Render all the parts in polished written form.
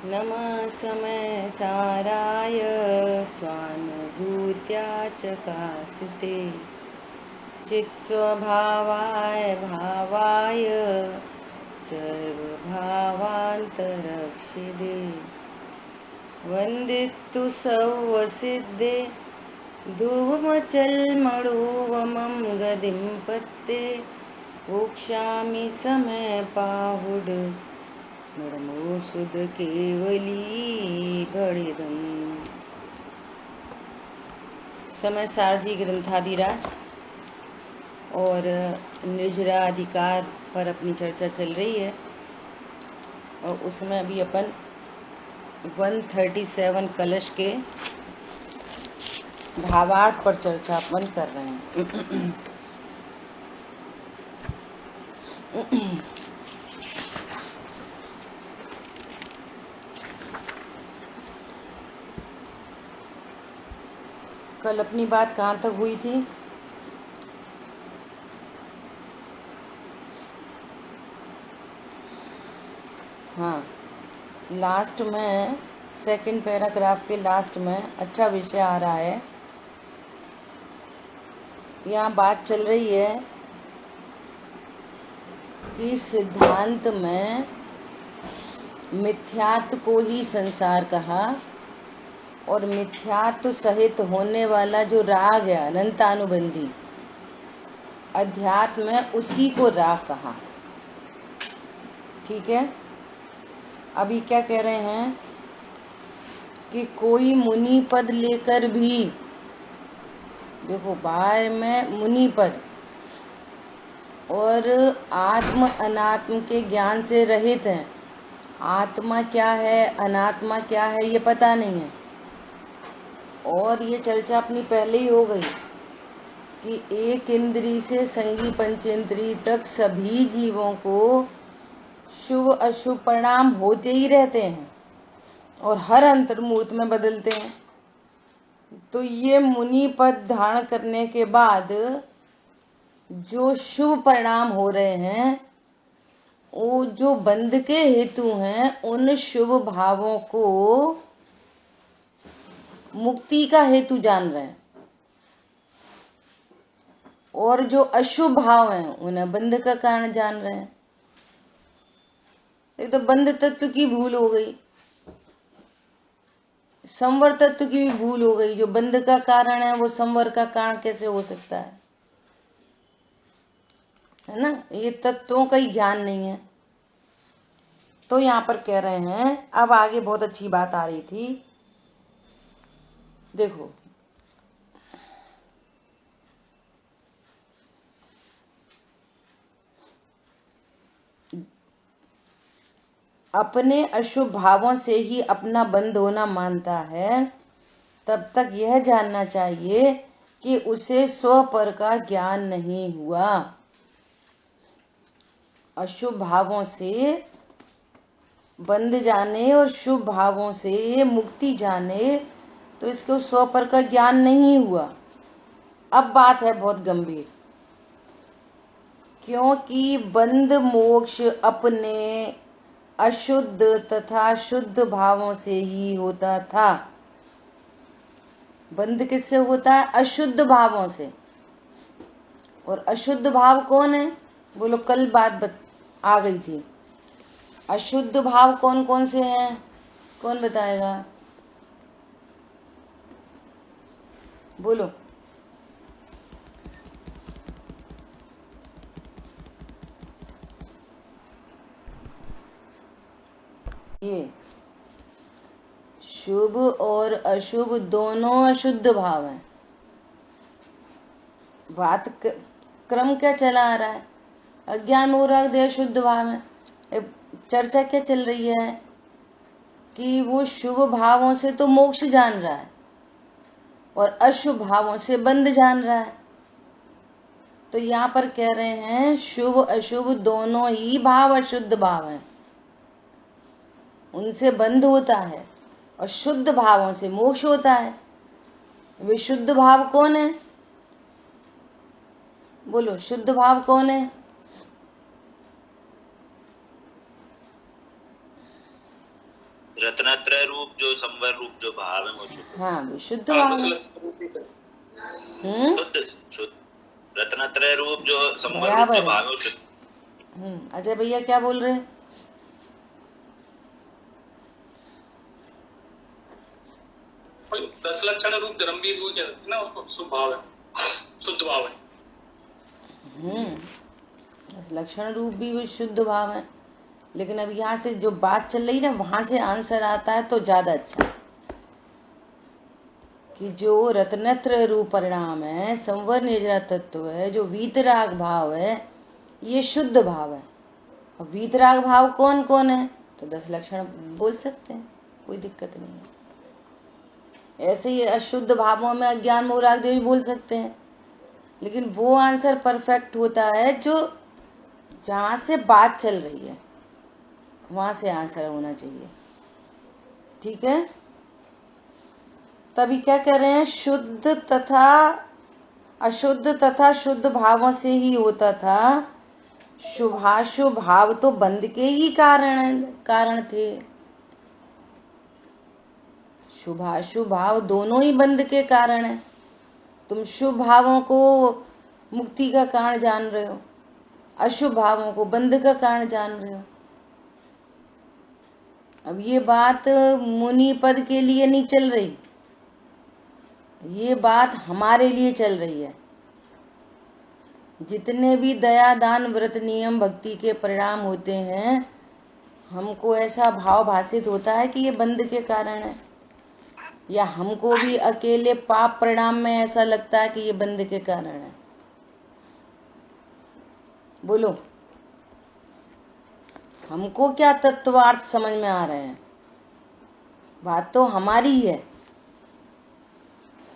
नमः समय साराय स्वानुभूत्या चकासिते चित्स्वभावाय भावाय सर्वभावान्तरक्षिदे वन्दितु सौवसिद्धे धूमचल्मणोवमं गदिं पत्ते वोक्ष्यामि समय पाहुड नमो सुध केवली भड़िदम। समय सारजी ग्रंथादिराज और निर्जरा अधिकार पर अपनी चर्चा चल रही है और उसमें अभी अपन 137 कलश के भावार्थ पर चर्चा अपन कर रहे हैं। कल अपनी बात कहाँ तक हुई थी? हाँ, लास्ट में सेकंड पैराग्राफ के लास्ट में अच्छा विषय आ रहा है। यहाँ बात चल रही है कि सिद्धांत में मिथ्यात्व को ही संसार कहा और मिथ्यात्व सहित होने वाला जो राग है अनंतानुबंधी अध्यात्म में उसी को राग कहा। ठीक है, अभी क्या कह रहे हैं कि कोई मुनि पद लेकर भी, देखो बाहर में मुनि पद और आत्म अनात्म के ज्ञान से रहित हैं। आत्मा क्या है अनात्मा क्या है ये पता नहीं है। और ये चर्चा अपनी पहले ही हो गई कि एक इंद्री से संगी पंचेंद्री तक सभी जीवों को शुभ अशुभ परिणाम होते ही रहते हैं और हर अंतर्मुहूर्त में बदलते हैं। तो ये मुनि पद धारण करने के बाद जो शुभ परिणाम हो रहे हैं वो जो बंध के हेतु हैं उन शुभ भावों को मुक्ति का हेतु जान रहे हैं और जो अशुभ भाव हैं उन्हें बंध का कारण जान रहे हैं। ये तो बंध तत्व की भूल हो गई, संवर तत्व की भी भूल हो गई। जो बंध का कारण है वो संवर का कारण कैसे हो सकता है ना? ये तत्वों का ही ज्ञान नहीं है। तो यहाँ पर कह रहे हैं, अब आगे बहुत अच्छी बात आ रही थी। देखो अपने अशुभ भावों से ही अपना बंध होना मानता है तब तक यह जानना चाहिए कि उसे स्व पर का ज्ञान नहीं हुआ। अशुभ भावों से बंध जाने और शुभ भावों से मुक्ति जाने तो इसको स्व पर का ज्ञान नहीं हुआ। अब बात है बहुत गंभीर, क्योंकि बंध मोक्ष अपने अशुद्ध तथा शुद्ध भावों से ही होता था। बंध किससे होता है? अशुद्ध भावों से। और अशुद्ध भाव कौन है? बोलो, कल बात आ गई थी। अशुद्ध भाव कौन कौन से हैं? कौन बताएगा? बोलो। ये शुभ और अशुभ दोनों अशुद्ध भाव हैं। बात क्रम क्या चला आ रहा है? अज्ञान मूर्ख शुद्ध भाव है। चर्चा क्या चल रही है कि वो शुभ भावों से तो मोक्ष जान रहा है और अशुभ भावों से बंध जान रहा है। तो यहाँ पर कह रहे हैं शुभ अशुभ दोनों ही भाव अशुद्ध भाव हैं, उनसे बंध होता है और शुद्ध भावों से मोक्ष होता है। वे शुद्ध भाव कौन है? बोलो, शुद्ध भाव कौन है? रत्नत्रय रूप जो संवर रूप जो भाव है वो शुद्ध। हाँ वो शुद्ध भाव है। शुद्ध शुद्ध रत्नत्रय रूप जो संवर रूप बराबर जो है। भाव है वो शुद्ध। अजय भैया क्या बोल रहे हैं? दस लक्षण रूप धर्मवीर वो कहते हैं ना, उसको शुभ भाव है, शुद्ध भाव है। लक्षण रूप भी वो शुद्ध भाव है, लेकिन अब यहाँ से जो बात चल रही ना वहां से आंसर आता है तो ज्यादा अच्छा कि जो रत्नत्र रूप परिणाम है, संवर निर्जरा तत्व है, जो वीतराग भाव है, ये शुद्ध भाव है। अब वीतराग भाव कौन कौन है तो 10 लक्षण बोल सकते हैं, कोई दिक्कत नहीं है। ऐसे ही अशुद्ध भावों में अज्ञान मोह राग देवी बोल सकते हैं, लेकिन वो आंसर परफेक्ट होता है जो जहां से बात चल रही है वहां से आंसर होना चाहिए। ठीक है, तभी क्या कह रहे हैं, शुद्ध तथा अशुद्ध तथा शुद्ध भावों से ही होता था। शुभाशुभ भाव तो बंध के ही कारण थे। शुभाशुभ भाव दोनों ही बंध के कारण है। तुम शुभ भावों को मुक्ति का कारण जान रहे हो, अशुभ भावों को बंध का कारण जान रहे हो। अब ये बात मुनि पद के लिए नहीं चल रही, ये बात हमारे लिए चल रही है। जितने भी दया दान व्रत नियम भक्ति के परिणाम होते हैं, हमको ऐसा भाव भाषित होता है कि ये बंध के कारण है, या हमको भी अकेले पाप परिणाम में ऐसा लगता है कि ये बंध के कारण है। बोलो, हमको क्या तत्वार्थ समझ में आ रहे हैं? बात तो हमारी है।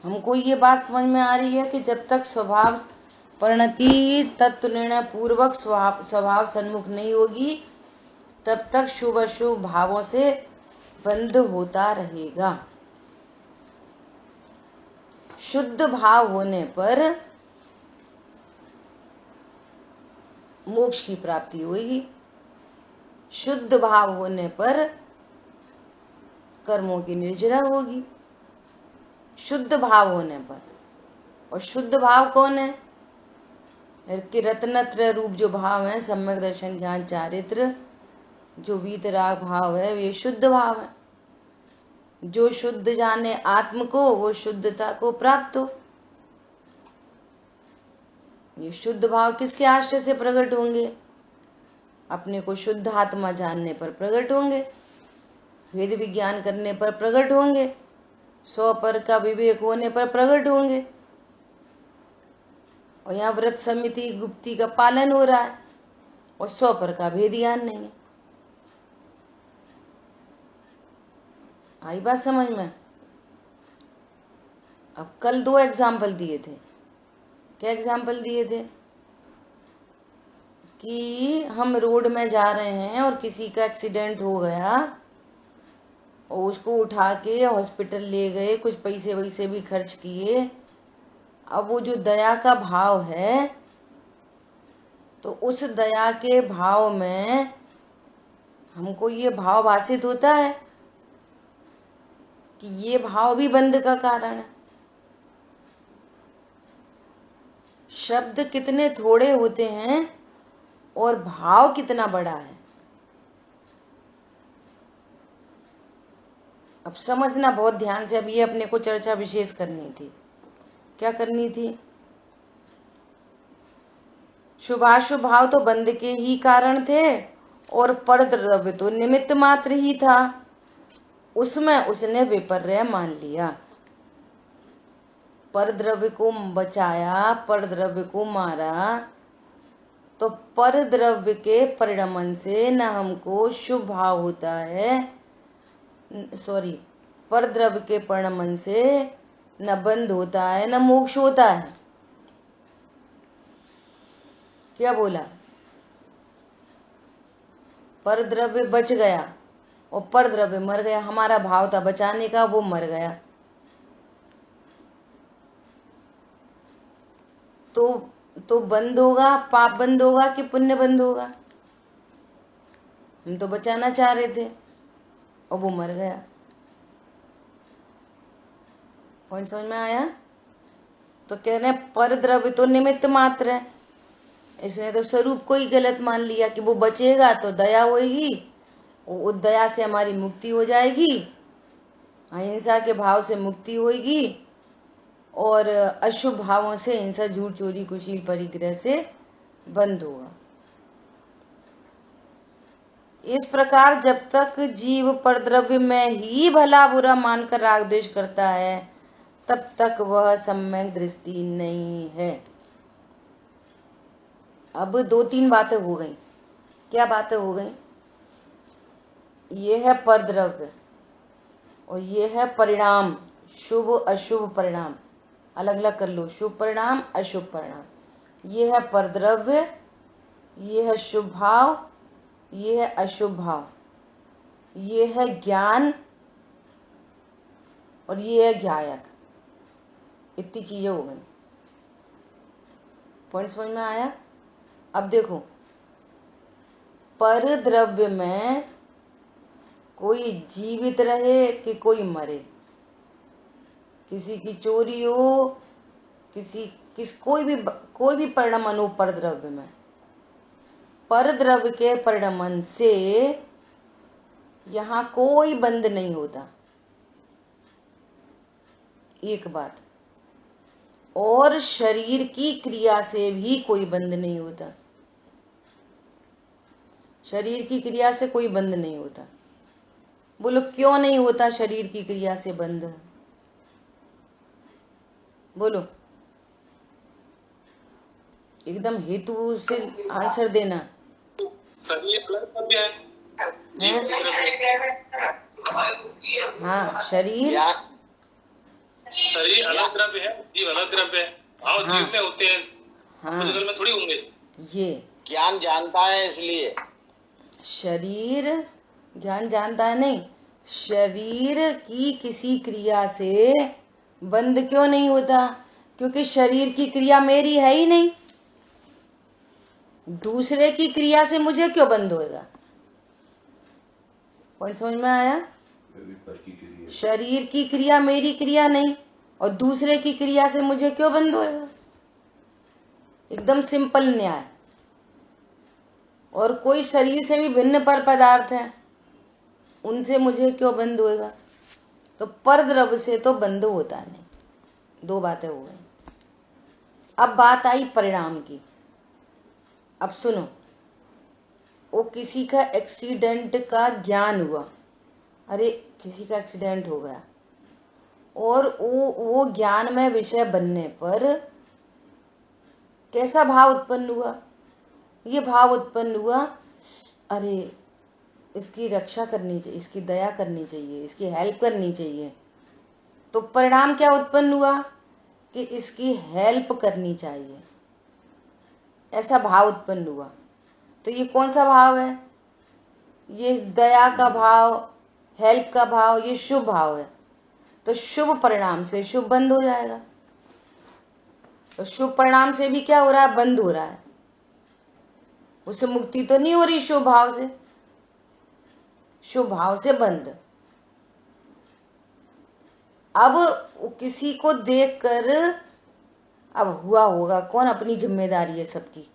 हमको ये बात समझ में आ रही है कि जब तक स्वभाव परिणति तत्व निर्णय पूर्वक स्वभाव सन्मुख नहीं होगी, तब तक शुभ अशुभ भावों से बंध होता रहेगा। शुद्ध भाव होने पर मोक्ष की प्राप्ति होगी, शुद्ध भाव होने पर कर्मों की निर्जरा होगी, शुद्ध भाव होने पर। और शुद्ध भाव कौन है कि रत्नत्रय रूप जो भाव है, सम्यक दर्शन ज्ञान चारित्र, जो वीतराग भाव है, वे शुद्ध भाव है। जो शुद्ध जाने आत्म को वो शुद्धता को प्राप्त हो। ये शुद्ध भाव किसके आश्रय से प्रकट होंगे? अपने को शुद्ध आत्मा जानने पर प्रकट होंगे, वेद विज्ञान करने पर प्रकट होंगे, 100 पर का विवेक होने पर प्रकट होंगे। और यहाँ व्रत समिति गुप्ती का पालन हो रहा है और 100 पर का भेद ज्ञान नहीं है। आई बात समझ में? अब कल 2 एग्जाम्पल दिए थे। क्या एग्जाम्पल दिए थे कि हम रोड में जा रहे हैं और किसी का एक्सीडेंट हो गया और उसको उठा के हॉस्पिटल ले गए, कुछ पैसे वैसे भी खर्च किए। अब वो जो दया का भाव है, तो उस दया के भाव में हमको ये भाव भाषित होता है कि ये भाव भी बंध का कारण है। शब्द कितने थोड़े होते हैं और भाव कितना बड़ा है। अब समझना बहुत ध्यान से। अब ये अपने को चर्चा विशेष करनी थी। क्या करनी थी? शुभाशुभ भाव तो बंध के ही कारण थे और पर द्रव्य तो निमित्त मात्र ही था। उसमें उसने विपर्य मान लिया, पर द्रव्य को बचाया, पर द्रव्य को मारा। तो पर द्रव्य के परिणमन से न हमको शुभ भाव होता है, सॉरी, पर द्रव्य के परिणमन से न बंध होता है न मोक्ष होता है। क्या बोला? पर द्रव्य बच गया और पर द्रव्य मर गया। हमारा भाव था बचाने का, वो मर गया। तो बंद होगा, पाप बंद होगा कि पुण्य बंद होगा? हम तो बचाना चाह रहे थे। और वो मर गया। पॉइंट समझ में आया? तो कह रहे हैं पर द्रव्य तो निमित्त मात्र है, इसने तो स्वरूप को ही गलत मान लिया कि वो बचेगा तो दया होगी, उस दया से हमारी मुक्ति हो जाएगी, अहिंसा के भाव से मुक्ति होगी, और अशुभ भावों से हिंसा, झूठ, चोरी, कुशील, परिग्रह से बंद होगा। इस प्रकार जब तक जीव परद्रव्य में ही भला बुरा मानकर राग द्वेष करता है तब तक वह सम्यक दृष्टि नहीं है। अब 2-3 बातें हो गई। क्या बातें हो गई? ये है परद्रव्य और ये है परिणाम, शुभ अशुभ परिणाम, अलग अलग कर लो, शुभ परिणाम अशुभ परिणाम। ये है परद्रव्य, ये है शुभ भाव, ये है अशुभ भाव, ये है ज्ञान और ये है ज्ञायक। इतनी चीजें हो गई। पॉइंट समझ में आया? अब देखो, पर द्रव्य में कोई जीवित रहे कि कोई मरे, किसी की चोरी हो, कोई भी परिणमन हो पर द्रव्य में, पर द्रव्य के परिणमन से यहाँ कोई बंध नहीं होता, एक बात। और शरीर की क्रिया से भी कोई बंध नहीं होता, शरीर की क्रिया से कोई बंध नहीं होता। बोलो क्यों नहीं होता शरीर की क्रिया से बंध? बोलो, एकदम हेतु से आंसर देना। शरीर अलग द्रव्य है, जीव अलग द्रव्य है। हाँ, शरीर अलग द्रव्य है, जीव अलग द्रव्य है। भाव हाँ, जीव में होते हैं, हाँ, जगल में थोड़ी होंगे। ये ज्ञान जानता है इसलिए। शरीर ज्ञान जानता है नहीं, शरीर की किसी क्रिया से बंध क्यों नहीं होता? क्योंकि शरीर की क्रिया मेरी है ही नहीं, दूसरे की क्रिया से मुझे क्यों बंध होएगा? पॉइंट समझ में आया? शरीर की क्रिया मेरी क्रिया नहीं और दूसरे की क्रिया से मुझे क्यों बंध होएगा? एकदम सिंपल न्याय। और कोई शरीर से भी भिन्न पर पदार्थ हैं, उनसे मुझे क्यों बंध होएगा? तो पर द्रव्य से तो बंध होता नहीं। 2 बातें हो गई। अब बात आई परिणाम की। अब सुनो, वो किसी का एक्सीडेंट का ज्ञान हुआ, अरे किसी का एक्सीडेंट हो गया, और वो ज्ञान में विषय बनने पर कैसा भाव उत्पन्न हुआ? ये भाव उत्पन्न हुआ, अरे इसकी रक्षा करनी चाहिए, इसकी दया करनी चाहिए, इसकी हेल्प करनी चाहिए। तो परिणाम क्या उत्पन्न हुआ कि इसकी हेल्प करनी चाहिए, ऐसा भाव उत्पन्न हुआ। तो ये कौन सा भाव है? ये दया का भाव, हेल्प का भाव, ये शुभ भाव है। तो शुभ परिणाम से शुभ बंद हो जाएगा। तो शुभ परिणाम से भी क्या हो रहा है? बंद हो रहा है। उससे मुक्ति तो नहीं हो रही शुभ भाव से, शुभ भाव से बंद। अब किसी को देखकर अब हुआ होगा कौन, अपनी जिम्मेदारी है सबकी,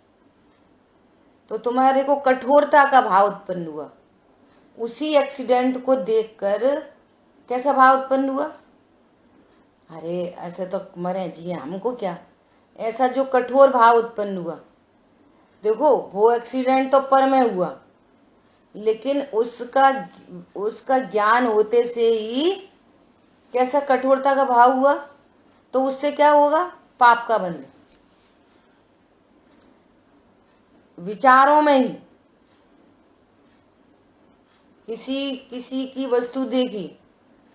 तो तुम्हारे को कठोरता का भाव उत्पन्न हुआ। उसी एक्सीडेंट को देखकर कैसा भाव उत्पन्न हुआ? अरे ऐसे तो मरे जी, हमको क्या, ऐसा जो कठोर भाव उत्पन्न हुआ। देखो वो एक्सीडेंट तो पर में हुआ, लेकिन उसका ज्ञान होते से ही कैसा कठोरता का भाव हुआ। तो उससे क्या होगा? पाप का बंध। विचारों में ही किसी की वस्तु देखी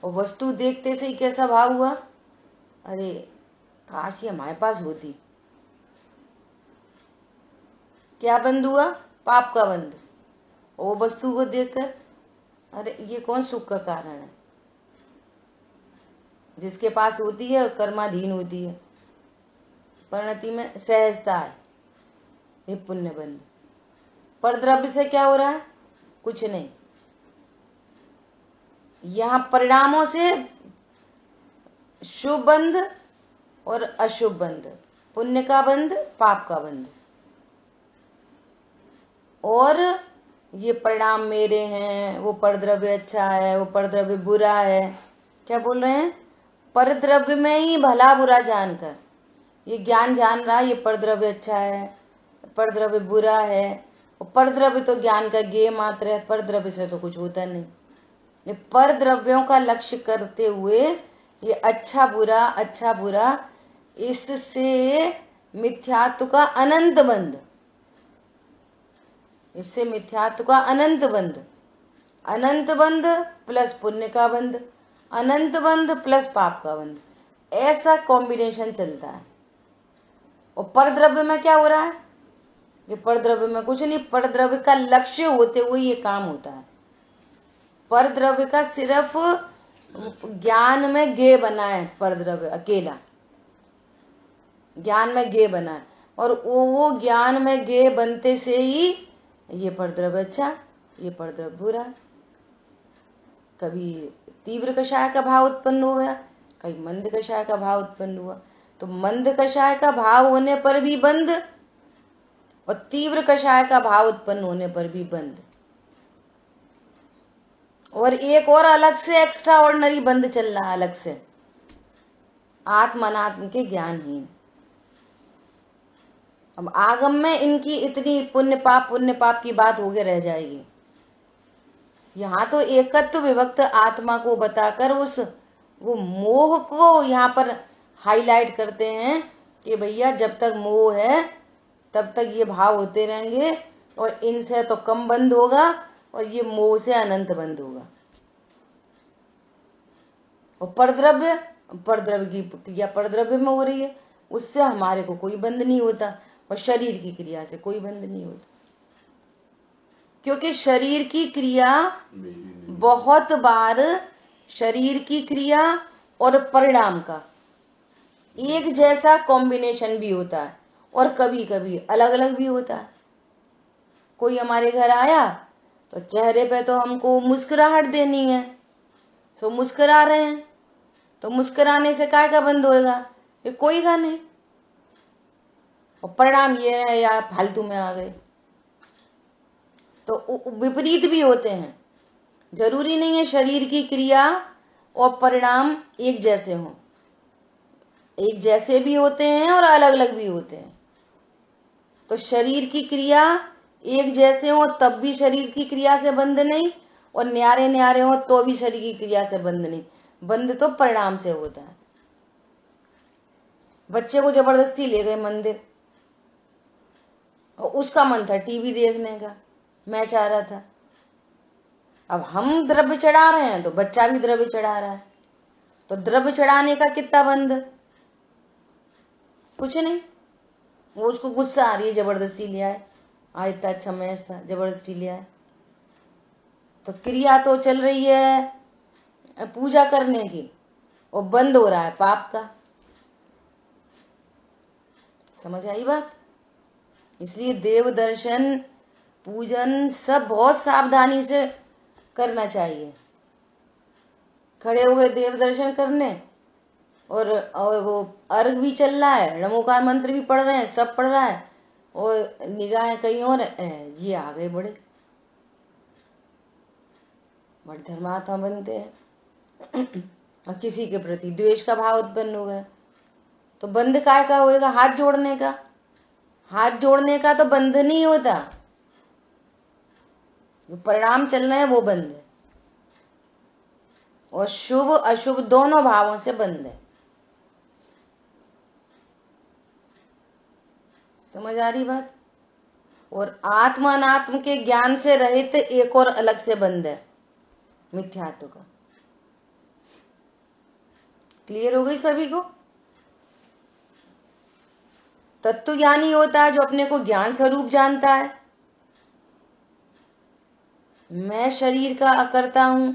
और वस्तु देखते से ही कैसा भाव हुआ? अरे काश ये हमारे पास होती। क्या बंध हुआ? पाप का बंध। वो वस्तु को देखकर अरे ये कौन सुख का कारण है? जिसके पास होती है कर्माधीन होती है, परिणति में सहजता है, ये पुण्य बंध। पर द्रव्य से क्या हो रहा है? कुछ नहीं, यहाँ परिणामों से शुभ बंध और अशुभ बंध, पुण्य का बंध, पाप का बंध। और ये परिणाम मेरे हैं, वो परद्रव्य अच्छा है, वो परद्रव्य बुरा है। क्या बोल रहे हैं? परद्रव्य में ही भला बुरा जानकर ये ज्ञान जान रहा है ये परद्रव्य अच्छा है, परद्रव्य बुरा है। और परद्रव्य तो ज्ञान का गेय मात्र है, परद्रव्य से तो कुछ होता नहीं। ये परद्रव्यों का लक्ष्य करते हुए ये अच्छा बुरा, इससे मिथ्यात्व का अनंत बंध, इससे मिथ्यात्व का अनंत बंध, अनंत बंध प्लस पुण्य का बंध, अनंत बंध प्लस पाप का बंध, ऐसा कॉम्बिनेशन चलता है। और परद्रव्य में क्या हो रहा है? ये परद्रव्य में कुछ नहीं, परद्रव्य का लक्ष्य होते हुए ये काम होता है। परद्रव्य का सिर्फ ज्ञान में गेय बना है, परद्रव्य अकेला ज्ञान में गेय बना है। और वो ज्ञान में गेय बनते से ही ये परद्रव्य अच्छा, ये परद्रव्य बुरा। कभी तीव्र कषाय का भाव उत्पन्न हो गया, कभी मंद कषाय का भाव उत्पन्न हुआ। तो मंद कषाय का भाव होने पर भी बंद और तीव्र कषाय का भाव उत्पन्न होने पर भी बंद। और एक और अलग से एक्स्ट्रा ऑर्डिनरी बंद चल रहा है अलग से, आत्म अनात्म के ज्ञानहीन। अब आगम में इनकी इतनी पुण्य पाप की बात हो गए रह जाएगी। यहाँ तो एकत्व विभक्त आत्मा को बताकर वो मोह को यहाँ पर हाईलाइट करते हैं कि भैया जब तक मोह है तब तक ये भाव होते रहेंगे और इनसे तो कम बंद होगा और ये मोह से अनंत बंद होगा। और परद्रव्य की क्रिया परद्रव्य में हो रही है, उससे हमारे को कोई बंध नहीं होता और शरीर की क्रिया से कोई बंध नहीं होता। क्योंकि शरीर की क्रिया बहुत बार, शरीर की क्रिया और परिणाम का एक जैसा कॉम्बिनेशन भी होता है और कभी कभी अलग अलग भी होता है। कोई हमारे घर आया तो चेहरे पे तो हमको मुस्कुराहट देनी है, तो मुस्कुरा रहे हैं, तो मुस्कुराने से काय का बंद होएगा? ये कोई का नहीं। और परिणाम ये है या फालतू में आ गए। तो विपरीत भी होते हैं, जरूरी नहीं है शरीर की क्रिया और परिणाम एक जैसे हों, एक जैसे भी होते हैं और अलग अलग भी होते हैं। तो शरीर की क्रिया एक जैसे हो तब भी शरीर की क्रिया से बंध नहीं, और न्यारे न्यारे हो तो भी शरीर की क्रिया से बंध नहीं, बंध तो परिणाम से होता है। बच्चे को जबरदस्ती ले गए मंदिर और उसका मन था टीवी देखने का, मैच आ रहा था। अब हम द्रव्य चढ़ा रहे हैं तो बच्चा भी द्रव्य चढ़ा रहा है, तो द्रव्य चढ़ाने का कितना बंध? कुछ नहीं। वो उसको गुस्सा आ रही है, जबरदस्ती लिया है, आज इतना अच्छा मैच था, जबरदस्ती लिया है। तो क्रिया तो चल रही है पूजा करने की और बंद हो रहा है पाप का। समझ आई बात? इसलिए देव दर्शन पूजन सब बहुत सावधानी से करना चाहिए। खड़े हो गए देव दर्शन करने और वो अर्घ भी चल रहा है, नमोकार मंत्र भी पढ़ रहे हैं, सब पढ़ रहा है, और निगाहें कहीं और जी आ गए बड़े धर्मात्मा बनते हैं और किसी के प्रति द्वेष का भाव उत्पन्न हो गया। तो बंध काय का होएगा? हाथ जोड़ने का। हाथ जोड़ने का तो बंध नहीं होता, जो परिणाम चल रहे हैं वो बंध है, और शुभ अशुभ दोनों भावों से बंध है। समझ आ रही बात? और आत्मा अनात्म के ज्ञान से रहित एक और अलग से बंध है, मिथ्यात्व का। क्लियर हो गई सभी को? तत्व ज्ञानी होता है जो अपने को ज्ञान स्वरूप जानता है, मैं शरीर का अकर्ता हूं,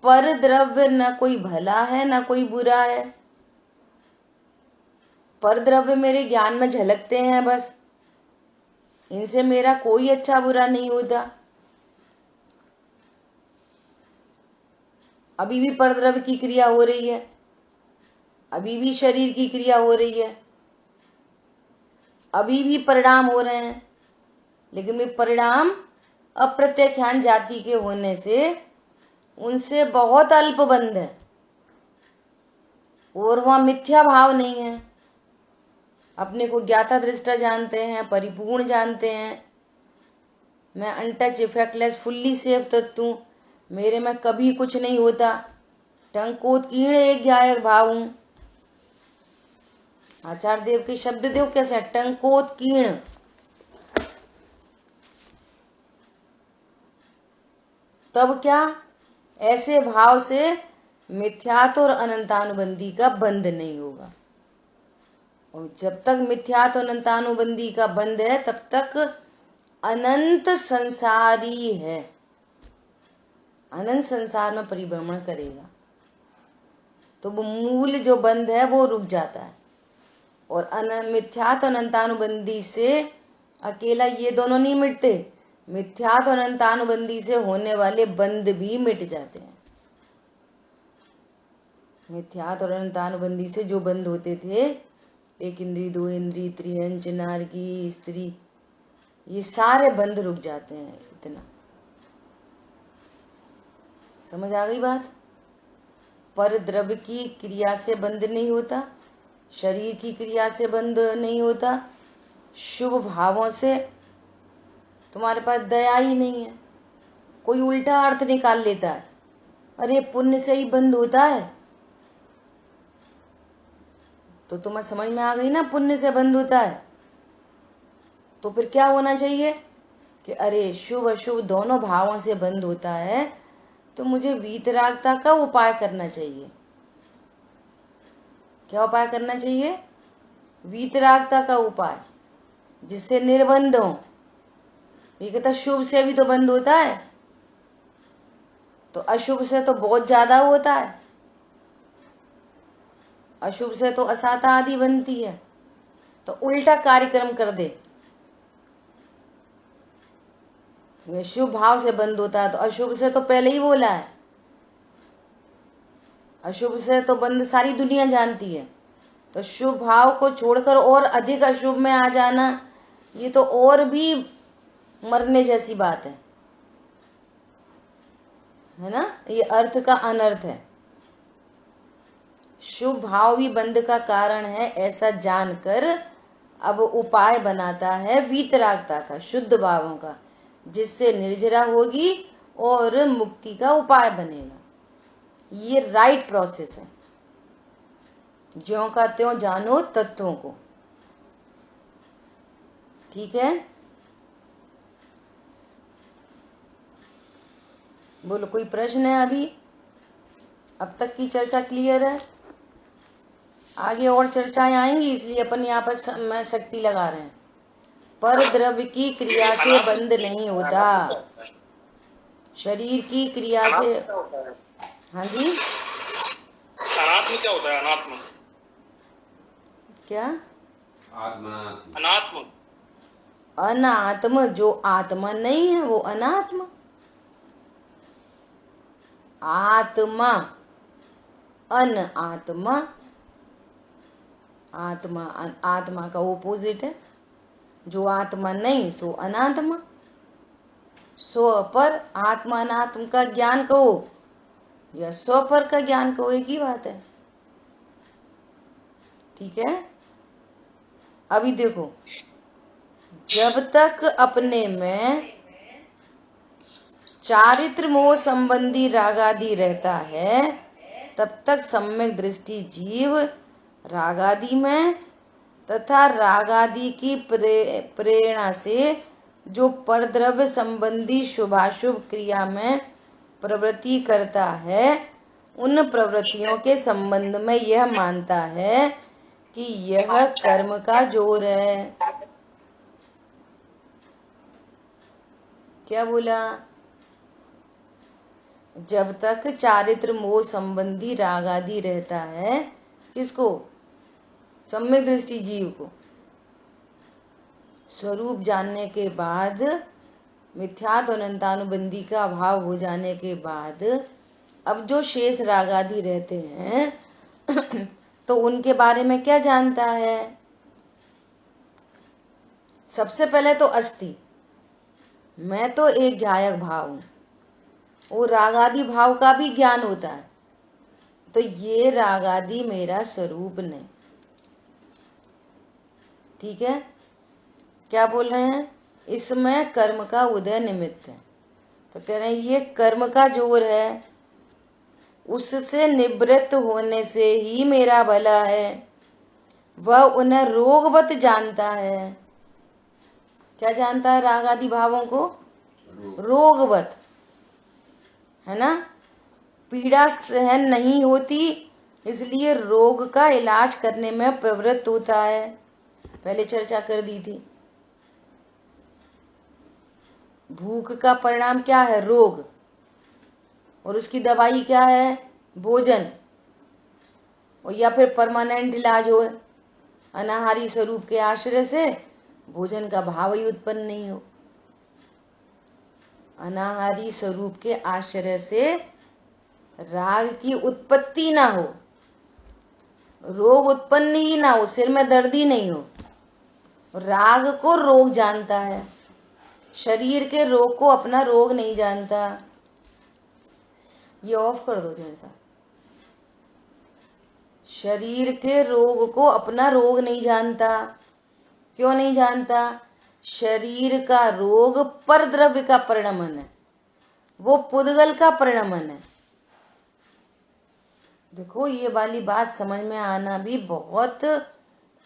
पर द्रव्य न कोई भला है न कोई बुरा है, पर द्रव्य मेरे ज्ञान में झलकते हैं बस, इनसे मेरा कोई अच्छा बुरा नहीं होता। अभी भी परद्रव्य की क्रिया हो रही है, अभी भी शरीर की क्रिया हो रही है, अभी भी परिणाम हो रहे हैं, लेकिन वे परिणाम अप्रत्यख्यान जाति के होने से उनसे बहुत अल्प बंध है और वहां मिथ्या भाव नहीं है। अपने को ज्ञाता दृष्टा जानते हैं, परिपूर्ण जानते हैं। मैं अनटच इफेक्टलेस फुल्ली सेफ तत्व हूं, मेरे में कभी कुछ नहीं होता, टंकोत्कीर्ण एक ज्ञायक भाव हूं। आचार्य देव के शब्द देव कैसे, टंकोत्कीर्ण। तब क्या, ऐसे भाव से मिथ्यात्व और अनंतानुबंधी का बंध नहीं होगा। और जब तक मिथ्यात्व अनंतानुबंधी का बंध है तब तक अनंत संसारी है, अनंत संसार में परिभ्रमण करेगा। तो वो मूल जो बंध है वो रुक जाता है। और मिथ्यात्व अनंतानुबंधी से अकेला ये दोनों नहीं मिटते, मिथ्यात्व अनंतानुबंधी से होने वाले बंध भी मिट जाते हैं। मिथ्यात्व और अनंतानुबंधी से जो बंध होते थे, एक इंद्री, दो इंद्री, त्रियंच, नारकी, स्त्री, ये सारे बंध रुक जाते हैं। इतना समझ आ गई बात। पर द्रव्य की क्रिया से बंध नहीं होता, शरीर की क्रिया से बंध नहीं होता, शुभ भावों से तुम्हारे पास दया ही नहीं है। कोई उल्टा अर्थ निकाल लेता है, अरे पुण्य से ही बंध होता है। तो तुम्हें समझ में आ गई ना, पुण्य से बंध होता है। तो फिर क्या होना चाहिए कि अरे शुभ अशुभ दोनों भावों से बंध होता है, तो मुझे वीतरागता का उपाय करना चाहिए। क्या उपाय करना चाहिए? वीतरागता का उपाय, जिससे निर्बंध हो। ये कहता शुभ से भी तो बंध होता है, तो अशुभ से तो बहुत ज्यादा होता है। अशुभ से तो असाता आदि बनती है। तो उल्टा कार्यक्रम कर दे, शुभ भाव से बंद होता है, तो अशुभ से तो पहले ही बोला है। अशुभ से तो बंद सारी दुनिया जानती है, तो शुभ भाव को छोड़कर और अधिक अशुभ में आ जाना, ये तो और भी मरने जैसी बात है ना। ये अर्थ का अनर्थ है। शुभ भाव भी बंध का कारण है ऐसा जानकर अब उपाय बनाता है वीतरागता का, शुद्ध भावों का, जिससे निर्जरा होगी और मुक्ति का उपाय बनेगा। ये राइट प्रोसेस है। ज्यों का त्यों जानो तत्वों को, ठीक है। बोलो, कोई प्रश्न है? अभी अब तक की चर्चा क्लियर है? आगे और चर्चाएं आएंगी, इसलिए अपन यहाँ पर मैं शक्ति लगा रहे हैं। पर द्रव्य की क्रिया से बंध नहीं होता, शरीर की क्रिया से। हाँ जी, अनात्म क्या होता है? अनात्म क्या? अनात्म अनात्म, जो आत्मा नहीं है वो अनात्मा। आत्मा, अन आत्मा, आत्मा आत्मा का ओपोजिट है। जो आत्मा नहीं सो अनात्मा। स्व पर आत्मा अनात्म का ज्ञान कहो या स्व पर का ज्ञान कहो, एक ही बात है, ठीक है। अभी देखो, जब तक अपने में चारित्र मोह संबंधी रागादि रहता है तब तक सम्यक दृष्टि जीव रागादि में तथा रागादि की प्रेरणा से जो परद्रव्य संबंधी शुभाशुभ क्रिया में प्रवृत्ति करता है, उन प्रवृत्तियों के संबंध में यह मानता है कि यह कर्म का जोर है। क्या बोला? जब तक चारित्र मोह संबंधी राग आदि रहता है, किसको? सम्यक दृष्टि जीव को। स्वरूप जानने के बाद, मिथ्यात्व अनंतानुबंधी का अभाव हो जाने के बाद अब जो शेष राग आदि रहते हैं तो उनके बारे में क्या जानता है? सबसे पहले तो अस्ति, मैं तो एक ज्ञायक भाव हूं, वो राग आदि भाव का भी ज्ञान होता है, तो ये राग आदि मेरा स्वरूप नहीं। ठीक है, क्या बोल रहे हैं? इसमें कर्म का उदय निमित्त है, तो कह रहे हैं ये कर्म का जोर है, उससे निवृत्त होने से ही मेरा भला है। वह उन्हें रोगवत जानता है। क्या जानता है? राग आदि भावों को रोगवत, है ना? पीड़ा सहन नहीं होती, इसलिए रोग का इलाज करने में प्रवृत्त होता है। पहले चर्चा कर दी थी। भूख का परिणाम क्या है? रोग, और उसकी दवाई क्या है? भोजन, और या फिर परमानेंट इलाज हो अनाहारी स्वरूप के आश्रय से भोजन का भाव ही उत्पन्न नहीं हो। अनाहारी स्वरूप के आश्रय से राग की उत्पत्ति ना हो, रोग उत्पन्न ही ना हो, सिर में दर्द ही नहीं हो। राग को रोग जानता है, शरीर के रोग को अपना रोग नहीं जानता। ये ऑफ कर दो जैसा। शरीर के रोग को अपना रोग नहीं जानता। क्यों नहीं जानता? शरीर का रोग परद्रव्य का परिणमन है, वो पुद्गल का परिणमन है। देखो, ये वाली बात समझ में आना भी बहुत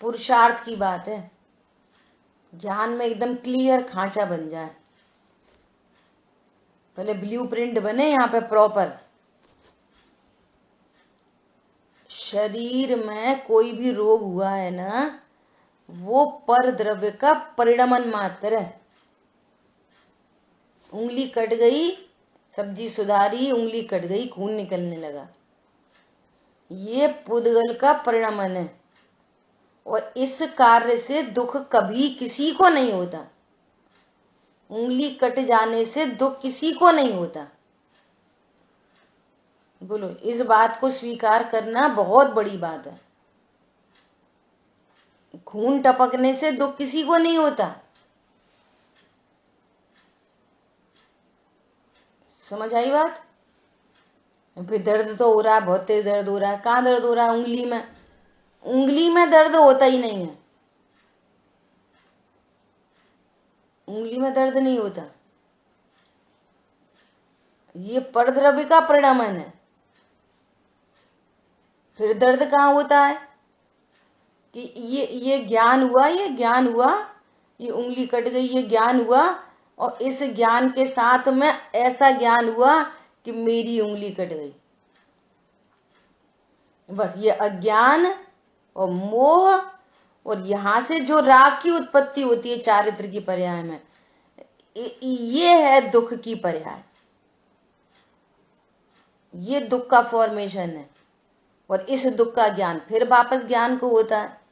पुरुषार्थ की बात है। ज्ञान में एकदम क्लियर खांचा बन जाए, पहले ब्लूप्रिंट बने यहाँ पे प्रॉपर। शरीर में कोई भी रोग हुआ है ना, वो पर द्रव्य का परिणमन मात्र है। उंगली कट गई, सब्जी सुधारी, उंगली कट गई, खून निकलने लगा, ये पुद्गल का परिणमन है। और इस कार्य से दुख कभी किसी को नहीं होता। उंगली कट जाने से दुख किसी को नहीं होता। बोलो, इस बात को स्वीकार करना बहुत बड़ी बात है। खून टपकने से दुख किसी को नहीं होता। समझ आई बात? फिर दर्द तो हो रहा है, बहुत तेज दर्द हो रहा है। कहाँ दर्द हो रहा है? उंगली में। उंगली में दर्द होता ही नहीं है, उंगली में दर्द नहीं होता। ये परद्रव्य का परिणमन है। फिर दर्द कहाँ होता है? कि ये ज्ञान हुआ, ये ज्ञान हुआ, ये उंगली कट गई, ये ज्ञान हुआ, और इस ज्ञान के साथ में ऐसा ज्ञान हुआ कि मेरी उंगली कट गई। बस ये अज्ञान और मोह, और यहां से जो राग की उत्पत्ति होती है चारित्र की पर्याय में, ये है दुख की पर्याय। ये दुख का फॉर्मेशन है, और इस दुख का ज्ञान फिर वापस ज्ञान को होता है।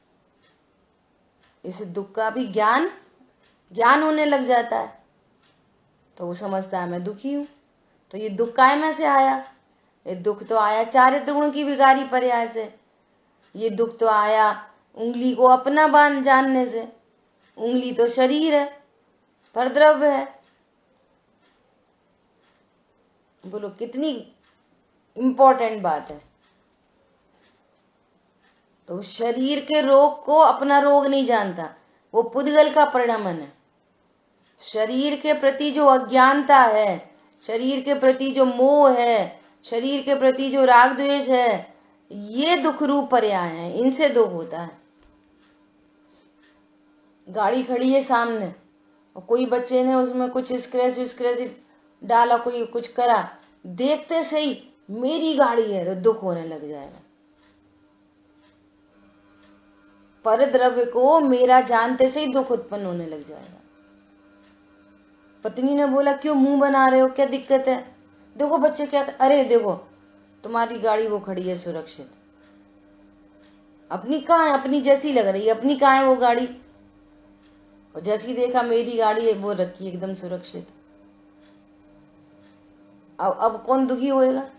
इस दुख का भी ज्ञान होने लग जाता है, तो वो समझता है मैं दुखी हूं। तो ये दुख काय में से आया? ये दुख तो आया चारित्र गुण की विकारी पर्याय से। ये दुख तो आया उंगली को अपना बांध जानने से। उंगली तो शरीर है, परद्रव्य है। बोलो, कितनी इंपॉर्टेंट बात है। तो शरीर के रोग को अपना रोग नहीं जानता, वो पुद्गल का परिणमन है। शरीर के प्रति जो अज्ञानता है, शरीर के प्रति जो मोह है, शरीर के प्रति जो राग द्वेष है, ये दुख रूप पर्याय है, इनसे दुख होता है। गाड़ी खड़ी है सामने, और कोई बच्चे ने उसमें कुछ स्क्रैच डाला, कोई कुछ करा, देखते सही मेरी गाड़ी है तो दुख होने लग जाएगा। परद्रव्य को मेरा जानते से ही दुख उत्पन्न होने लग जाएगा। पत्नी ने बोला, क्यों मुंह बना रहे हो, क्या दिक्कत है? देखो बच्चे क्या, अरे देखो तुम्हारी गाड़ी वो खड़ी है सुरक्षित। अपनी कहाँ है? अपनी जैसी लग रही है, अपनी कहाँ है वो गाड़ी? और जैसी देखा मेरी गाड़ी है वो रखी एकदम सुरक्षित। अब कौन दुखी होएगा?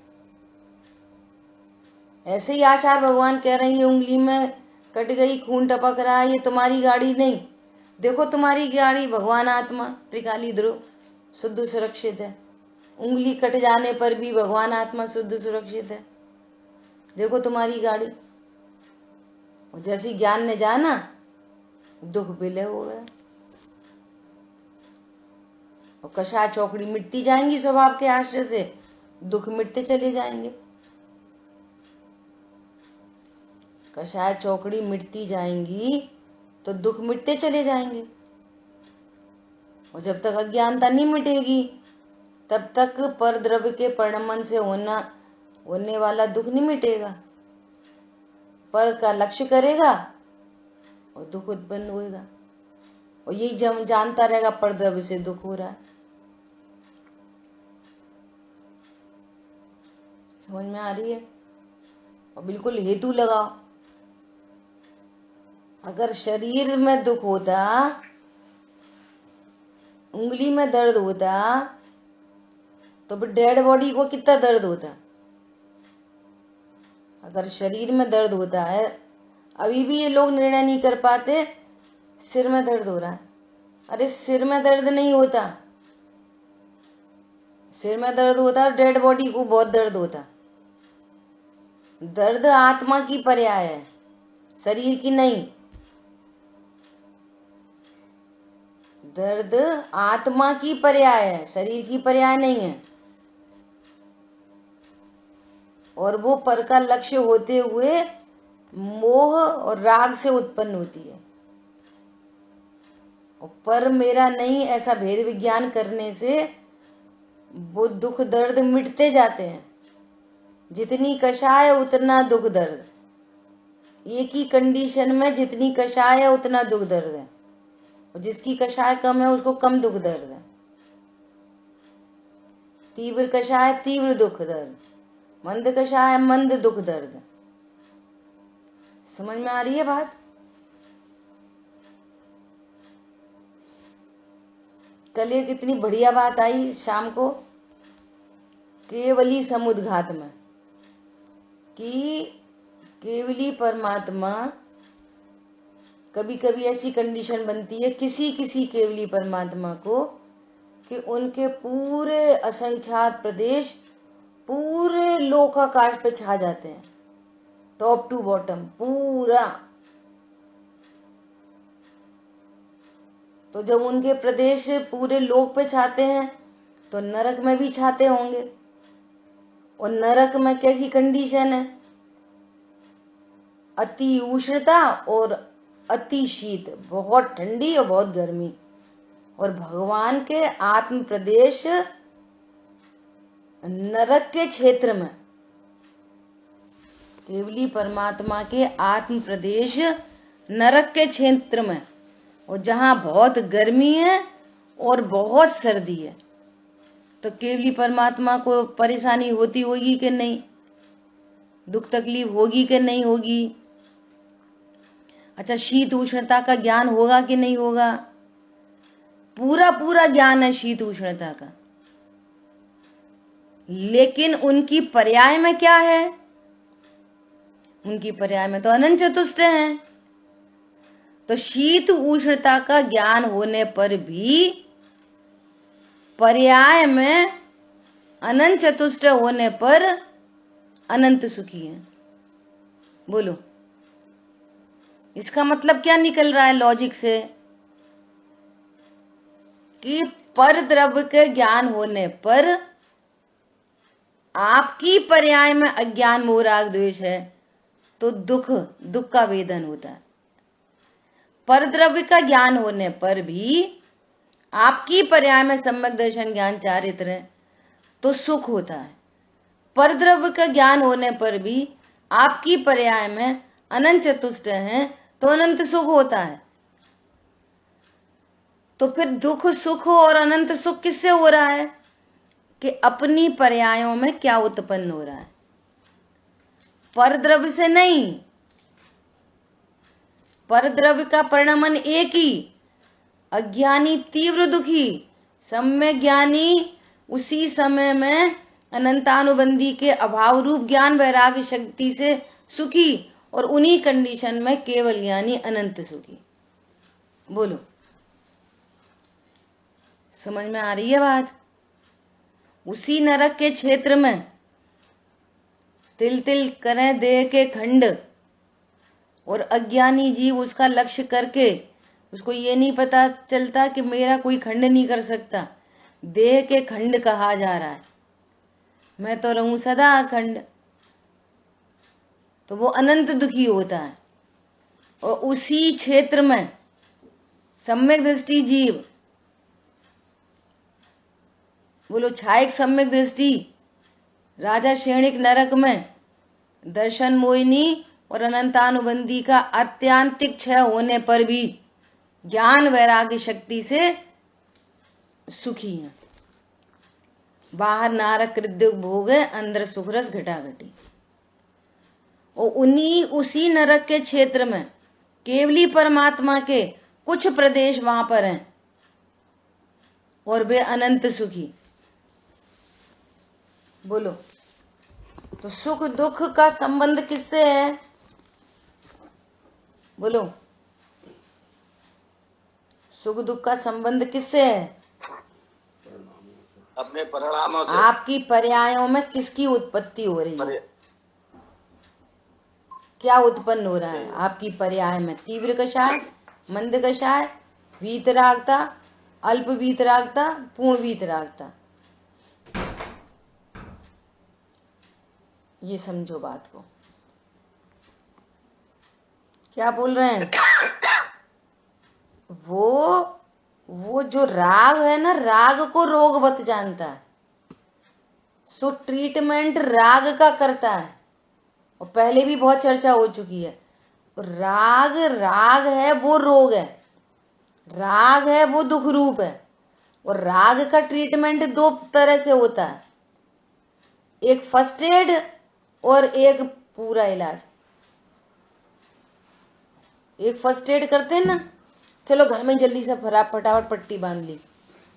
ऐसे ही आचार्य भगवान कह रहे हैं ये उंगली में कट गई, खून टपक रहा है, ये तुम्हारी गाड़ी नहीं। देखो तुम्हारी गाड़ी भगवान आत्मा त्रिकाली ध्रुव शुद्ध सुरक्षित है। उंगली कट जाने पर भी भगवान आत्मा शुद्ध सुरक्षित है। देखो तुम्हारी गाड़ी। और जैसी ज्ञान ने जाना दुख विलय हो गया और कषाय चौकड़ी मिटती जाएंगी स्वभाव के आश्रय से, दुख मिटते चले जाएंगे। कषाय चौकड़ी मिटती जाएंगी तो दुख मिटते चले जाएंगे। और जब तक अज्ञानता नहीं मिटेगी तब तक पर द्रव्य के परिणमन से होने वाला दुख नहीं मिटेगा। पर का लक्ष्य करेगा और दुख उत्पन्न होगा। और यही जब जानता रहेगा पर द्रव्य से दुख हो रहा है। समझ में आ रही है? और बिल्कुल हेतु लगाओ। अगर शरीर में दुख होता, उंगली में दर्द होता, तो फिर डेड बॉडी को कितना दर्द होता। अगर शरीर में दर्द होता है, अभी भी ये लोग निर्णय नहीं कर पाते सिर में दर्द हो रहा है। अरे सिर में दर्द नहीं होता, सिर में दर्द होता डेड बॉडी को बहुत दर्द होता। दर्द आत्मा की पर्याय है, शरीर की नहीं। दर्द आत्मा की पर्याय है, शरीर की पर्याय नहीं है। और वो पर का लक्ष्य होते हुए मोह और राग से उत्पन्न होती है। और पर मेरा नहीं ऐसा भेद विज्ञान करने से वो दुख दर्द मिटते जाते हैं। जितनी कषाय उतना दुख दर्द। एक ही कंडीशन में जितनी कषाय है उतना दुख दर्द है। और जिसकी कषाय कम है उसको कम दुख दर्द है। तीव्र कषाय तीव्र दुख दर्द, मंद कषाय मंद दुख दर्द। समझ में आ रही है बात? कल एक इतनी बढ़िया बात आई शाम को केवली समुद्घात में कि केवली परमात्मा, कभी कभी ऐसी कंडीशन बनती है किसी किसी केवली परमात्मा को कि उनके पूरे असंख्यात प्रदेश पूरे लोकाकाश पे छा जाते हैं, टॉप टू बॉटम पूरा। तो जब उनके प्रदेश पूरे लोक पे छाते हैं तो नरक में भी छाते होंगे। और नरक में कैसी कंडीशन है? अति उष्णता और अति शीत, बहुत ठंडी और बहुत गर्मी। और भगवान के आत्म प्रदेश नरक के क्षेत्र में, केवली परमात्मा के आत्म प्रदेश नरक के क्षेत्र में, और जहां बहुत गर्मी है और बहुत सर्दी है। तो केवली परमात्मा को परेशानी होती होगी कि नहीं? दुख तकलीफ होगी कि नहीं होगी? अच्छा, शीत उष्णता का ज्ञान होगा कि नहीं होगा? पूरा पूरा ज्ञान है शीत उष्णता का। लेकिन उनकी पर्याय में क्या है? उनकी पर्याय में तो अनंत चतुष्ट है। तो शीत उष्णता का ज्ञान होने पर भी पर्याय में अनंत चतुष्ट होने पर अनंत सुखी है। बोलो, इसका मतलब क्या निकल रहा है लॉजिक से? कि पर द्रव्य के ज्ञान होने पर आपकी पर्याय में अज्ञान मोह राग द्वेष है तो दुख का वेदन होता है। पर द्रव्य का ज्ञान होने पर भी आपकी पर्याय में सम्यक दर्शन ज्ञान चारित्र है तो सुख होता है। पर द्रव्य का ज्ञान होने पर भी आपकी पर्याय में अनंत चतुष्ट है तो अनंत सुख होता है। तो फिर दुख सुख और अनंत सुख किससे हो रहा है? कि अपनी पर्यायों में क्या उत्पन्न हो रहा है, पर द्रव्य से नहीं। पर द्रव्य का परिणमन एक ही, अज्ञानी तीव्र दुखी, सम्यक ज्ञानी उसी समय में अनंतानुबंधी के अभाव रूप ज्ञान वैराग्य शक्ति से सुखी, और उन्हीं कंडीशन में केवल ज्ञानी अनंत सुखी। बोलो, समझ में आ रही है बात? उसी नरक के क्षेत्र में तिल तिल करें देह के खंड, और अज्ञानी जीव उसका लक्ष्य करके उसको ये नहीं पता चलता कि मेरा कोई खंड नहीं कर सकता, देह के खंड कहा जा रहा है, मैं तो रहूं सदा अखंड, तो वो अनंत दुखी होता है। और उसी क्षेत्र में सम्यक दृष्टि जीव, बोलो छायक सम्यक दृष्टि, राजा श्रेणिक नरक में दर्शन मोहिनी और अनंतानुबंधी का अत्यांतिक क्षय होने पर भी ज्ञान वैराग्य शक्ति से सुखी है। बाहर नारक कृद्युग भोग है, अंदर सुखरस घटाघटी। और उन्हीं उसी नरक के क्षेत्र में केवली परमात्मा के कुछ प्रदेश वहां पर हैं, और वे अनंत सुखी। बोलो, तो सुख दुख का संबंध किससे है? बोलो, सुख दुख का संबंध किससे है? अपने परिणामों से। आपकी पर्यायों में किसकी उत्पत्ति हो रही है? क्या उत्पन्न हो रहा है आपकी पर्याय में? तीव्र कषाय, मंद कषाय, वीतरागता, अल्प वीतरागता, पूर्ण वीतरागता। ये समझो बात को, क्या बोल रहे हैं? वो जो राग है ना, राग को रोगवत जानता है, सो ट्रीटमेंट राग का करता है। और पहले भी बहुत चर्चा हो चुकी है। राग है वो रोग है, राग है वो दुख रूप है। और राग का ट्रीटमेंट दो तरह से होता है, एक फर्स्ट एड और एक पूरा इलाज। एक फर्स्ट एड करते हैं ना, चलो घर में जल्दी से फटाफट पट्टी बांध ली,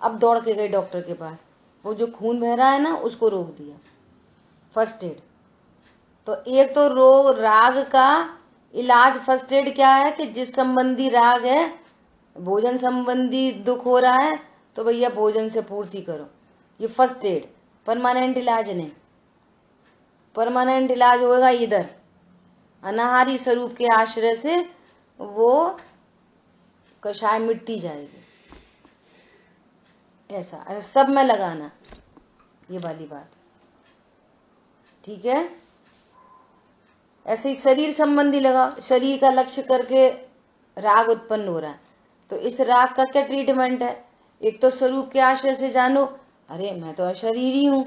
अब दौड़ के गए डॉक्टर के पास, वो जो खून बह रहा है ना उसको रोक दिया, फर्स्ट एड। तो एक तो राग का इलाज फर्स्ट एड क्या है कि जिस संबंधी राग है, भोजन संबंधी दुख हो रहा है तो भैया भोजन से पूर्ति करो, ये फर्स्ट एड। परमानेंट इलाज नहीं। परमानेंट इलाज होगा इधर अनाहारी स्वरूप के आश्रय से, वो कषाय मिटती जाएगी। ऐसा सब में लगाना ये वाली बात, ठीक है? ऐसे ही शरीर संबंधी लगाओ, शरीर का लक्ष्य करके राग उत्पन्न हो रहा है, तो इस राग का क्या ट्रीटमेंट है? एक तो स्वरूप के आश्रय से जानो, अरे मैं तो अशरीरी हूं,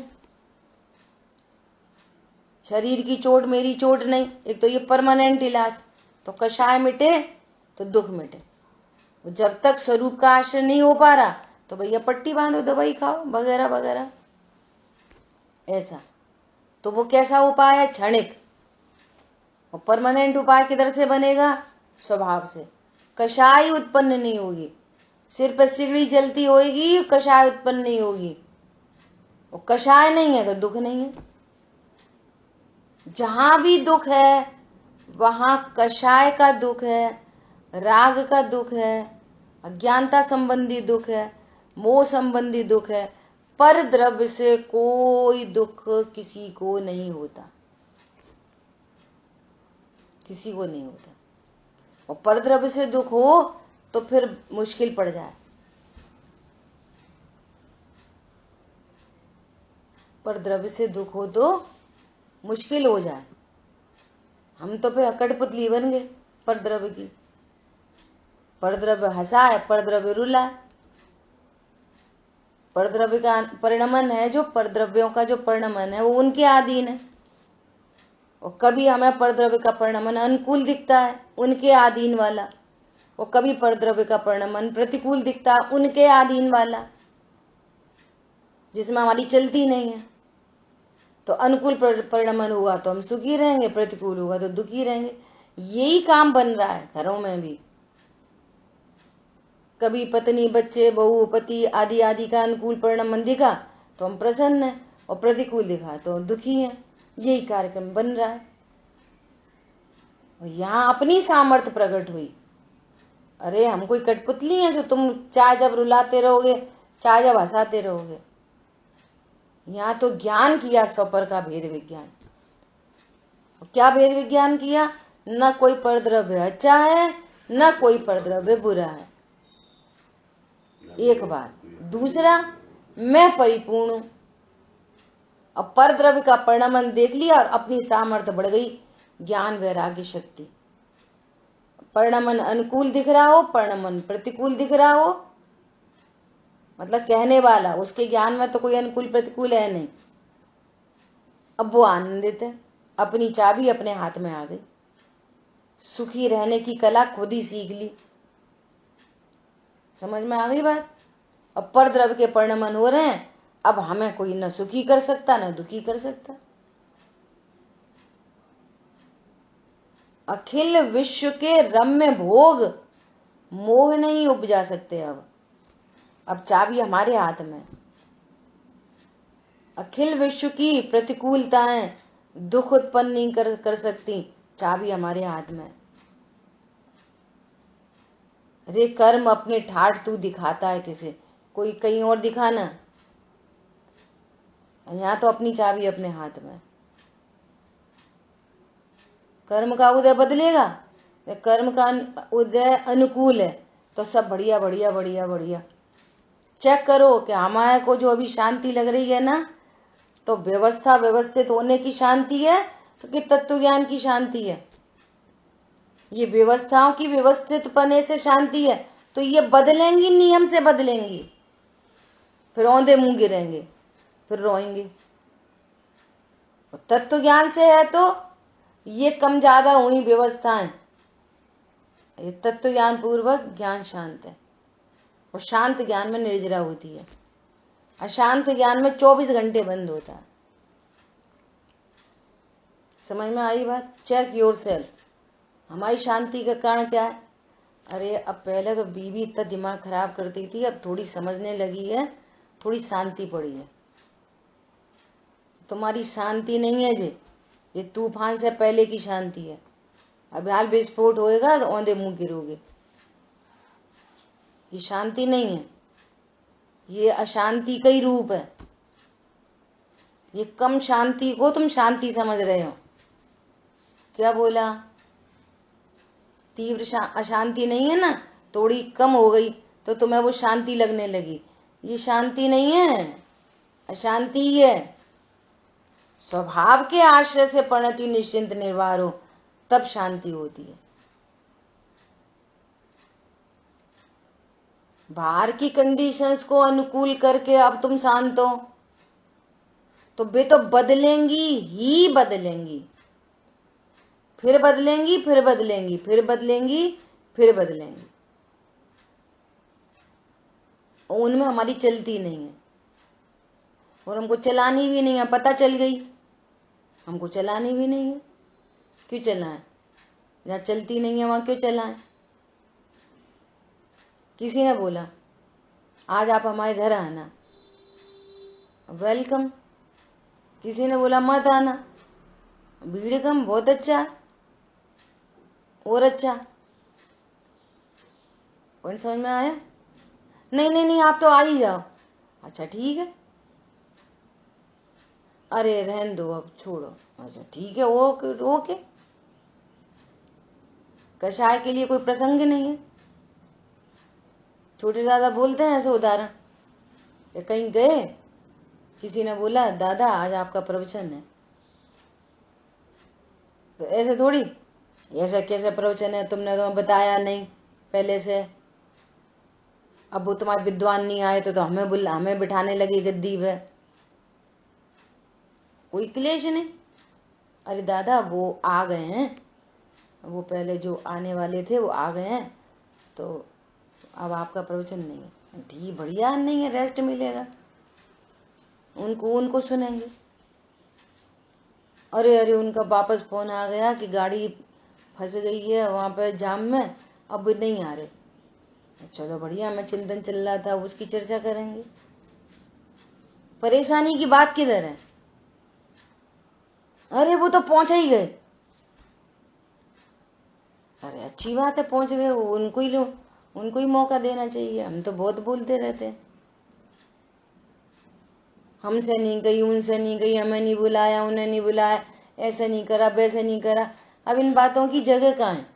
शरीर की चोट मेरी चोट नहीं। एक तो ये परमानेंट इलाज, तो कषाय मिटे तो दुख मिटे। जब तक स्वरूप का आश्रय नहीं हो पा रहा तो भैया पट्टी बांधो, दवाई खाओ वगैरह वगैरह, ऐसा। तो वो कैसा उपाय है? क्षणिक। और परमानेंट उपाय किधर से बनेगा? स्वभाव से। कषाय उत्पन्न नहीं होगी, सिर पर सिगड़ी जलती होगी, कषाय उत्पन्न नहीं होगी। और कषाय नहीं है तो दुख नहीं है। जहां भी दुख है वहां कषाय का दुख है, राग का दुख है, अज्ञानता संबंधी दुख है, मोह संबंधी दुख है। पर द्रव्य से कोई दुख किसी को नहीं होता, किसी को नहीं होता। और पर द्रव्य से दुख हो तो फिर मुश्किल पड़ जाए। पर द्रव्य से दुख हो तो मुश्किल हो जाए। हम तो फिर कठपुतली बन गए पर द्रव्य की। पर द्रव्य हंसा है, पर द्रव्य रुला। पर द्रव्य का परिणमन है, जो पर द्रव्यों का जो परिणमन है वो उनके अधीन है। और कभी हमें पर द्रव्य का परिणमन अनुकूल दिखता है, उनके अधीन वाला। और कभी पर द्रव्य का परिणमन प्रतिकूल दिखता है, उनके अधीन वाला, जिसमें हमारी चलती नहीं है। तो अनुकूल परिणमन हुआ तो हम सुखी रहेंगे, प्रतिकूल होगा तो दुखी रहेंगे। यही काम बन रहा है घरों में भी। कभी पत्नी, बच्चे, बहू, पति आदि आदि का अनुकूल परिणमन दिखा तो हम प्रसन्न हैं, और प्रतिकूल दिखा तो दुखी हैं। यही कार्यक्रम बन रहा है। और यहाँ अपनी सामर्थ्य प्रकट हुई। अरे हम कोई कठपुतली हैं जो तुम चाहे जब रुलाते रहोगे चाहे जब हंसाते रहोगे। यहाँ तो ज्ञान किया स्वपर का भेद विज्ञान। क्या भेद विज्ञान किया? न कोई परद्रव्य अच्छा है न कोई परद्रव्य बुरा है, एक बात। दूसरा, मैं परिपूर्ण हूं। अब परद्रव्य का परिणामन देख लिया और अपनी सामर्थ्य बढ़ गई, ज्ञान वैराग्य शक्ति। परिणामन अनुकूल दिख रहा हो, परिणामन प्रतिकूल दिख रहा हो, मतलब कहने वाला उसके ज्ञान में तो कोई अनुकूल प्रतिकूल है नहीं। अब वो आनंदित है, अपनी चाबी अपने हाथ में आ गई, सुखी रहने की कला खुद ही सीख ली। समझ में आ गई बात? अब परद्रव्य के परिणामन हो रहे हैं, अब हमें कोई न सुखी कर सकता न दुखी कर सकता। अखिल विश्व के रम्य भोग मोह नहीं उपजा सकते। अब चाबी हमारे हाथ में। अखिल विश्व की प्रतिकूलताएं दुख उत्पन्न नहीं कर सकती, चाबी हमारे हाथ में। रे कर्म अपने ठाठ तू दिखाता है किसे, कोई कहीं और दिखाना। यहाँ तो अपनी चाबी अपने हाथ में। कर्म का उदय बदलेगा, कर्म का उदय अनुकूल है तो सब बढ़िया बढ़िया बढ़िया बढ़िया। चेक करो कि हमारे को जो अभी शांति लग रही है ना, तो व्यवस्था व्यवस्थित होने की शांति है तो कि तत्व ज्ञान की शांति है। ये व्यवस्थाओं की व्यवस्थित पने से शांति है तो ये बदलेंगी, नियम से बदलेंगी, फिर औंधे मुंह गिरेंगे, फिर रोएंगे। तत्व ज्ञान से है तो ये कम ज्यादा हुई व्यवस्थाएं, ये तत्व ज्ञान पूर्वक ज्ञान शांत है। और शांत ज्ञान में निर्जरा होती है, अशांत ज्ञान में 24 घंटे बंद होता है। समझ में आई बात? Check yourself. हमारी शांति का कारण क्या है? अरे अब पहले तो बीवी इतना दिमाग खराब करती थी, अब थोड़ी समझने लगी है, थोड़ी शांति पड़ी है। तुम्हारी शांति नहीं है ये तूफान से पहले की शांति है। अब हाल विस्फोट होएगा तो औंधे मुंह गिरोगे। ये शांति नहीं है, ये अशांति का ही रूप है। ये कम शांति को तुम शांति समझ रहे हो। क्या बोला? तीव्र अशांति नहीं है ना, थोड़ी कम हो गई तो तुम्हें वो शांति लगने लगी। ये शांति नहीं है, अशांति ही है। स्वभाव के आश्रय से परिणति निश्चिंत निर्वार हो तब शांति होती है। बाहर की कंडीशंस को अनुकूल करके अब तुम शांत हो तो वे तो बदलेंगी ही बदलेंगी, फिर बदलेंगी, फिर बदलेंगी, फिर बदलेंगी, फिर बदलेंगी। उनमें हमारी चलती नहीं है और हमको चलानी भी नहीं है। पता चल गई, हमको चलानी भी नहीं है। क्यों चलाएं? जहाँ चलती नहीं है वहां क्यों चलाएं? किसी ने बोला आज आप हमारे घर आना, वेलकम। किसी ने बोला मत आना, भीड़ कम, बहुत अच्छा और अच्छा। कौन समझ में आया? नहीं नहीं नहीं, आप तो आ ही जाओ। अच्छा ठीक है, अरे रहन दो, अब छोड़ो। अच्छा ठीक है, ओके। कषाय के लिए कोई प्रसंग नहीं है। छोटे दादा बोलते हैं ऐसे उदाहरण, या कहीं गए, किसी ने बोला दादा आज आपका प्रवचन है, तो ऐसे थोड़ी, ऐसा कैसे प्रवचन है, तुमने तो बताया नहीं पहले से। अब वो तुम्हारे विद्वान नहीं आए तो हमें बिठाने लगे गद्दी पे। कोई क्लेश नहीं। अरे दादा वो आ गए हैं, वो पहले जो आने वाले थे वो आ गए हैं, तो अब आपका प्रवचन नहीं है। ठीक, बढ़िया, नहीं है, रेस्ट मिलेगा, उनको सुनेंगे। अरे उनका वापस फोन आ गया कि गाड़ी फंस गई है वहां पे जाम में, अब नहीं आ रहे। चलो बढ़िया, मैं चिंतन चल रहा था उसकी चर्चा करेंगे। परेशानी की बात किधर है? अरे वो तो पहुंच ही गए। अरे अच्छी बात है, पहुंच गए, उनको ही लो, उनको ही मौका देना चाहिए। हम तो बहुत बोलते रहते हैं, हमसे नहीं गई, उनसे नहीं गई, हमें नहीं बुलाया, उन्हें नहीं बुलाया, ऐसे नहीं करा, वैसे नहीं करा। अब इन बातों की जगह कहाँ है?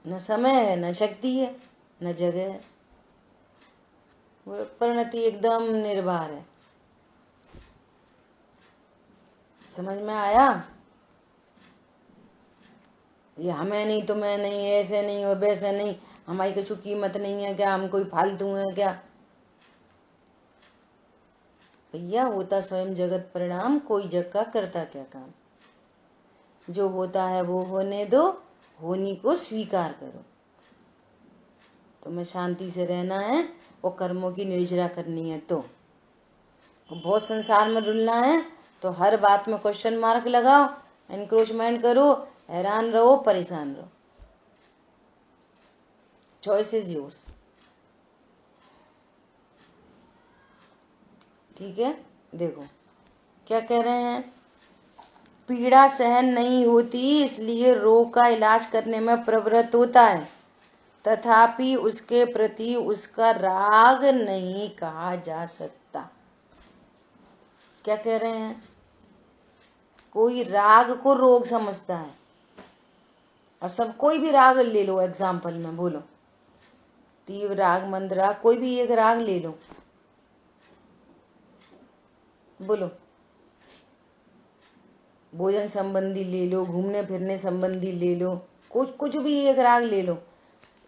न समय है, न शक्ति है, न जगह है। परिणति एकदम निर्भर है। समझ में आया? ये हमें नहीं, तुम्हें नहीं, ऐसे नहीं और वैसे नहीं, हमारी कुछ कीमत नहीं है क्या, हम कोई फालतू है क्या? भैया होता स्वयं जगत परिणाम, कोई जग का करता क्या काम। जो होता है वो होने दो, होनी को स्वीकार करो। तुम्हें शांति से रहना है और कर्मों की निर्जरा करनी है। तो बहुत संसार में रुलना है तो हर बात में क्वेश्चन मार्क लगाओ, एनक्रोचमेंट करो, हैरान रहो, परेशान रहो। Choice is yours. ठीक है, देखो क्या कह रहे हैं। पीड़ा सहन नहीं होती इसलिए रोग का इलाज करने में प्रवृत्त होता है, तथापि उसके प्रति उसका राग नहीं कहा जा सकता। क्या कह रहे हैं? कोई राग को रोग समझता है। अब सब कोई भी राग ले लो, एग्जाम्पल में बोलो, तीव्र राग, मंद राग, कोई भी एक राग ले लो, बोलो। भोजन संबंधी ले लो, घूमने फिरने संबंधी ले लो, कुछ भी एक राग ले लो,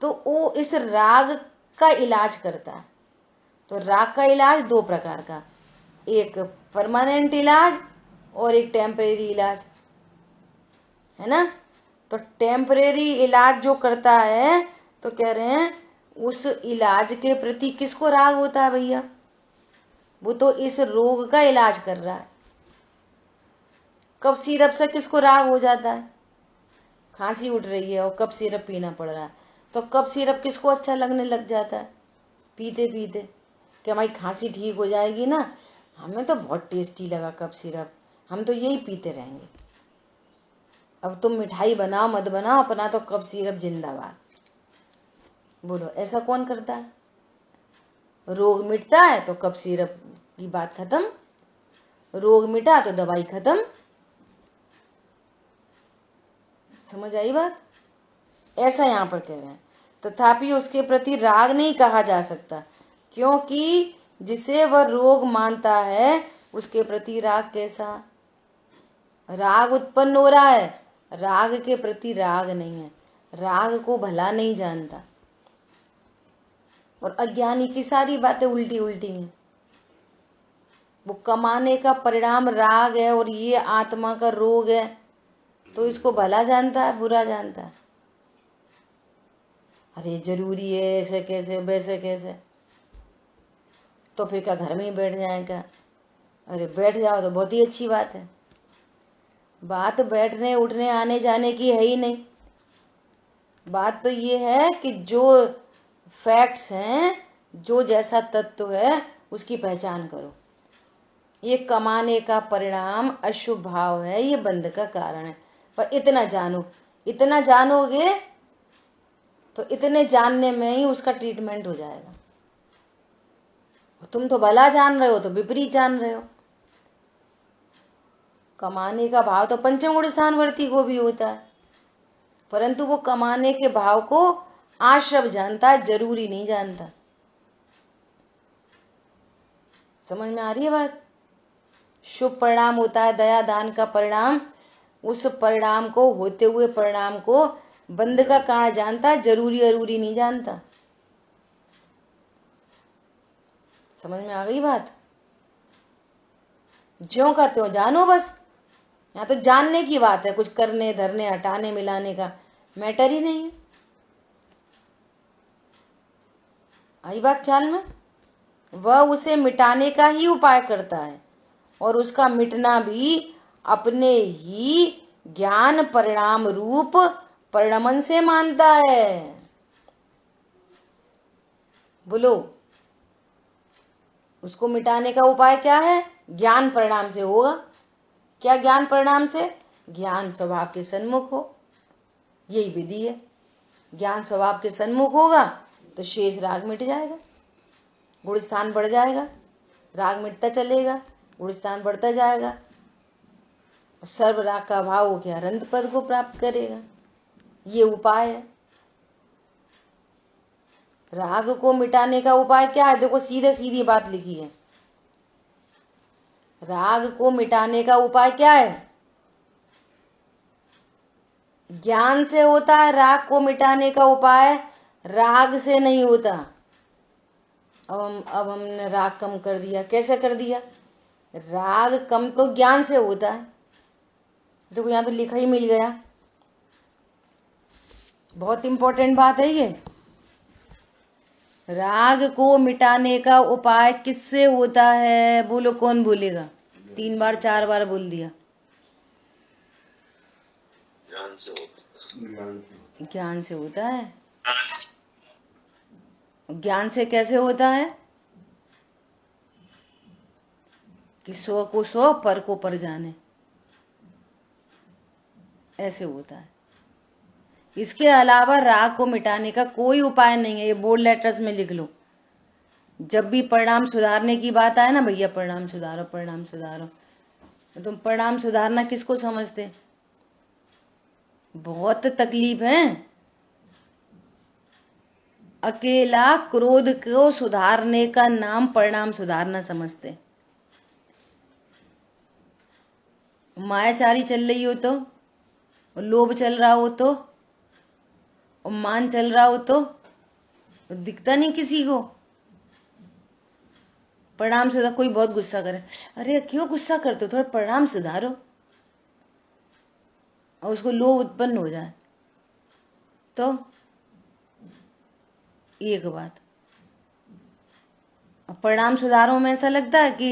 तो वो इस राग का इलाज करता है। तो राग का इलाज दो प्रकार का, एक परमानेंट इलाज और एक टेम्परेरी इलाज, है ना। तो टेम्परेरी इलाज जो करता है, तो कह रहे हैं उस इलाज के प्रति किसको राग होता है भैया? वो तो इस रोग का इलाज कर रहा है। कफ सिरप से किसको राग हो जाता है? खांसी उठ रही है और कफ सिरप पीना पड़ रहा है, तो कफ सिरप किसको अच्छा लगने लग जाता है? पीते पीते कि हमारी खांसी ठीक हो जाएगी ना, हमें तो बहुत टेस्टी लगा कफ सिरप, हम तो यही पीते रहेंगे। अब तुम मिठाई बनाओ मत बनाओ, अपना तो कफ सिरप जिंदाबाद। बोलो ऐसा कौन करता है? रोग मिटता है तो कफ सिरप की बात खत्म, रोग मिटा तो दवाई खत्म। समझ आई बात? ऐसा यहाँ पर कह रहे हैं, तथापि उसके प्रति राग नहीं कहा जा सकता, क्योंकि जिसे वह रोग मानता है उसके प्रति राग कैसा? राग उत्पन्न हो रहा है, राग के प्रति राग नहीं है, राग को भला नहीं जानता। और अज्ञानी की सारी बातें उल्टी उल्टी हैं। वो कमाने का परिणाम राग है और ये आत्मा का रोग है, तो इसको भला जानता है बुरा जानता है? अरे जरूरी है, ऐसे कैसे वैसे कैसे, तो फिर क्या घर में ही बैठ जाए क्या? अरे बैठ जाओ तो बहुत ही अच्छी बात है। बात बैठने उठने आने जाने की है ही नहीं। बात तो ये है कि जो फैक्ट्स हैं, जो जैसा तत्व है उसकी पहचान करो। ये कमाने का परिणाम अशुभ भाव है, ये बंध का कारण है, पर इतना जानो। इतना जानोगे तो इतने जानने में ही उसका ट्रीटमेंट हो जाएगा। तुम तो भला जान रहे हो तो विपरीत जान रहे हो। कमाने का भाव तो पंचम गुण स्थानवर्ती को भी होता है, परंतु वो कमाने के भाव को आश्रव जानता है, जरूरी नहीं जानता। समझ में आ रही है बात? शुभ परिणाम होता है दया दान का परिणाम, उस परिणाम को होते हुए परिणाम को बंध का कारण जानता है, जरूरी अरूरी नहीं जानता। समझ में आ गई बात? ज्यों का त्यों जानो बस। यहाँ तो जानने की बात है, कुछ करने धरने हटाने मिलाने का मैटर ही नहीं है। आई बात ख्याल में? वह उसे मिटाने का ही उपाय करता है और उसका मिटना भी अपने ही ज्ञान परिणाम रूप परिणमन से मानता है। बोलो, उसको मिटाने का उपाय क्या है? ज्ञान परिणाम से होगा। क्या ज्ञान परिणाम से? ज्ञान स्वभाव के सन्मुख हो, यही विधि है। ज्ञान स्वभाव के सन्मुख होगा तो शेष राग मिट जाएगा, गुण स्थान बढ़ जाएगा, राग मिटता चलेगा, गुण स्थान बढ़ता जाएगा, सर्व राग का भाव हो गया, रंत पद को प्राप्त करेगा। ये उपाय है। राग को मिटाने का उपाय क्या है? देखो, सीधे सीधी बात लिखी है। राग को मिटाने का उपाय क्या है? ज्ञान से होता है। राग को मिटाने का उपाय राग से नहीं होता। अब हमने राग कम कर दिया। कैसे कर दिया? राग कम तो ज्ञान से होता है। देखो, यहां तो लिखा ही मिल गया। बहुत इंपॉर्टेंट बात है ये। राग को मिटाने का उपाय किससे होता है? बोलो, कौन बोलेगा? 3 बार 4 बार बोल दिया। ज्ञान से होता। ज्ञान से होता है। ज्ञान से कैसे होता है? कि सौ को सौ, पर को पर जाने, ऐसे होता है। इसके अलावा राग को मिटाने का कोई उपाय नहीं है। ये बोल्ड लेटर्स में लिख लो। जब भी परिणाम सुधारने की बात आए ना, भैया परिणाम सुधारो, परिणाम सुधारो, तो तुम परिणाम सुधारना किसको समझते? बहुत तकलीफ है। अकेला क्रोध को सुधारने का नाम परिणाम सुधारना समझते। मायाचारी चल रही हो तो, लोभ चल रहा हो तो, और मान चल रहा हो तो दिखता नहीं किसी को। परिणाम सुधार। कोई बहुत गुस्सा करे, अरे क्यों गुस्सा करते हो, थोड़ा परिणाम सुधारो, और उसको लोभ उत्पन्न हो जाए तो एक बात। परिणाम सुधारो में ऐसा लगता है कि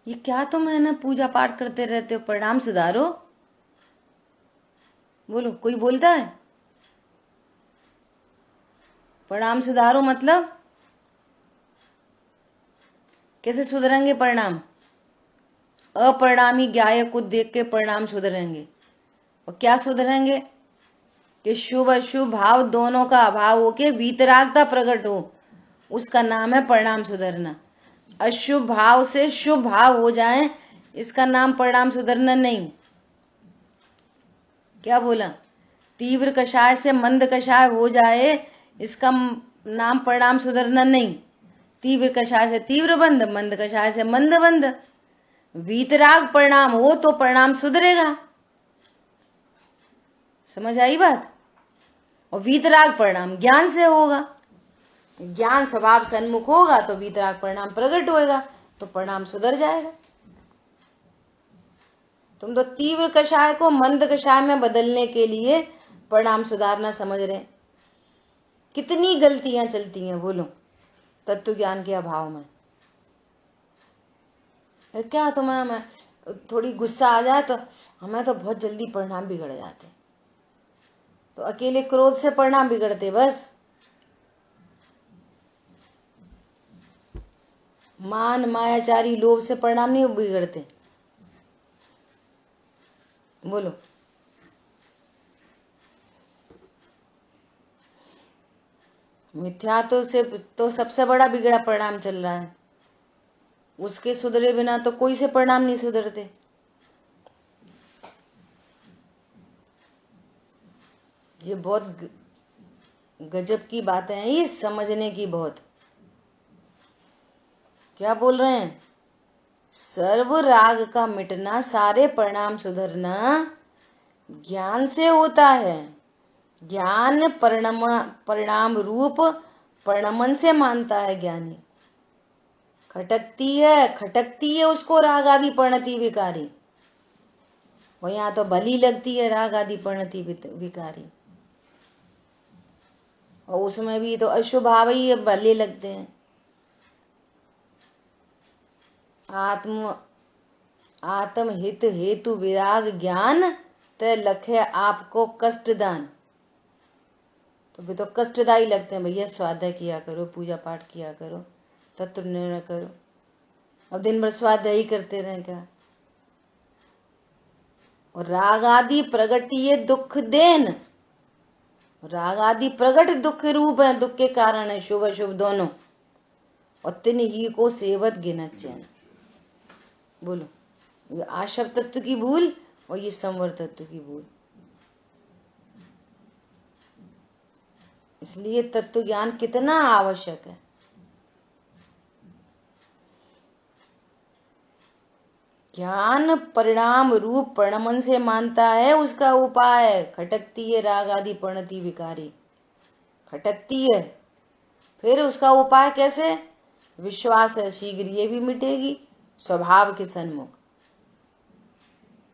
ये क्या तुम है ना पूजा पाठ करते रहते हो, परिणाम सुधारो। बोलो, कोई बोलता है? परिणाम सुधारो मतलब कैसे सुधरेंगे परिणाम? अपरिणामी ज्ञाय को देख के परिणाम सुधरेंगे। और क्या सुधरेंगे? कि शुभ अशुभ भाव दोनों का अभाव हो के वीतरागता प्रकट हो, उसका नाम है परिणाम सुधरना। अशुभ भाव से शुभ भाव हो जाए, इसका नाम परिणाम सुधरना नहीं। क्या बोला? तीव्र कषाय से मंद कषाय हो जाए, इसका नाम परिणाम सुधरना नहीं। तीव्र कषाय से तीव्र बंध, मंद कषाय से मंद बंध। वीतराग परिणाम हो तो परिणाम सुधरेगा। समझ आई बात? और वीतराग परिणाम ज्ञान से होगा। ज्ञान स्वभाव सन्मुख होगा तो वीतराग परिणाम प्रकट होएगा, तो परिणाम सुधर जाएगा। तुम तो तीव्र कषाय को मंद कषाय में बदलने के लिए परिणाम सुधारना समझ रहे। कितनी गलतियां चलती हैं, बोलो, तत्व ज्ञान के अभाव में। क्या तुम्हें थोड़ी गुस्सा आ जाए तो हमें तो बहुत जल्दी परिणाम बिगड़ जाते। तो अकेले क्रोध से परिणाम बिगड़ते बस। मान मायाचारी लोभ से परिणाम नहीं बिगड़ते। बोलो, मिथ्या तो सबसे बड़ा बिगड़ा परिणाम चल रहा है। उसके सुधरे बिना तो कोई से परिणाम नहीं सुधरते। ये बहुत गजब की बातें हैं, ये समझने की बहुत। क्या बोल रहे हैं? सर्व राग का मिटना, सारे परिणाम सुधरना ज्ञान से होता है। ज्ञान परिणाम रूप परिणमन से मानता है ज्ञानी। खटकती है उसको राग आदि परिणति विकारी। वो यहाँ तो भली लगती है राग आदि परिणति विकारी, और उसमें भी तो अशुभ भाव ही भले लगते हैं। आत्म हित हेतु विराग ज्ञान ते लखे आपको कष्ट दान। तो भी तो कष्टदायी लगते हैं भैया। स्वाध्याय किया करो, पूजा पाठ किया करो, तत्व निर्णय करो। अब दिन भर स्वाध्याय ही करते रहें क्या? और राग आदि प्रगटिए दुख देन, राग आदि प्रगट दुख रूप है, दुख के कारण है, शुभ अशुभ दोनों। और तिन ही को सेवत गिनत चैन। बोलो, ये आशव तत्व की भूल और ये संवर तत्व की भूल। इसलिए तत्व ज्ञान कितना आवश्यक है। ज्ञान परिणाम रूप प्रणमन से मानता है, उसका उपाय खटकती है राग आदि प्रणति विकारी, खटकती है। फिर उसका उपाय कैसे? विश्वास है शीघ्र ये भी मिटेगी, स्वभाव के सन्मुख।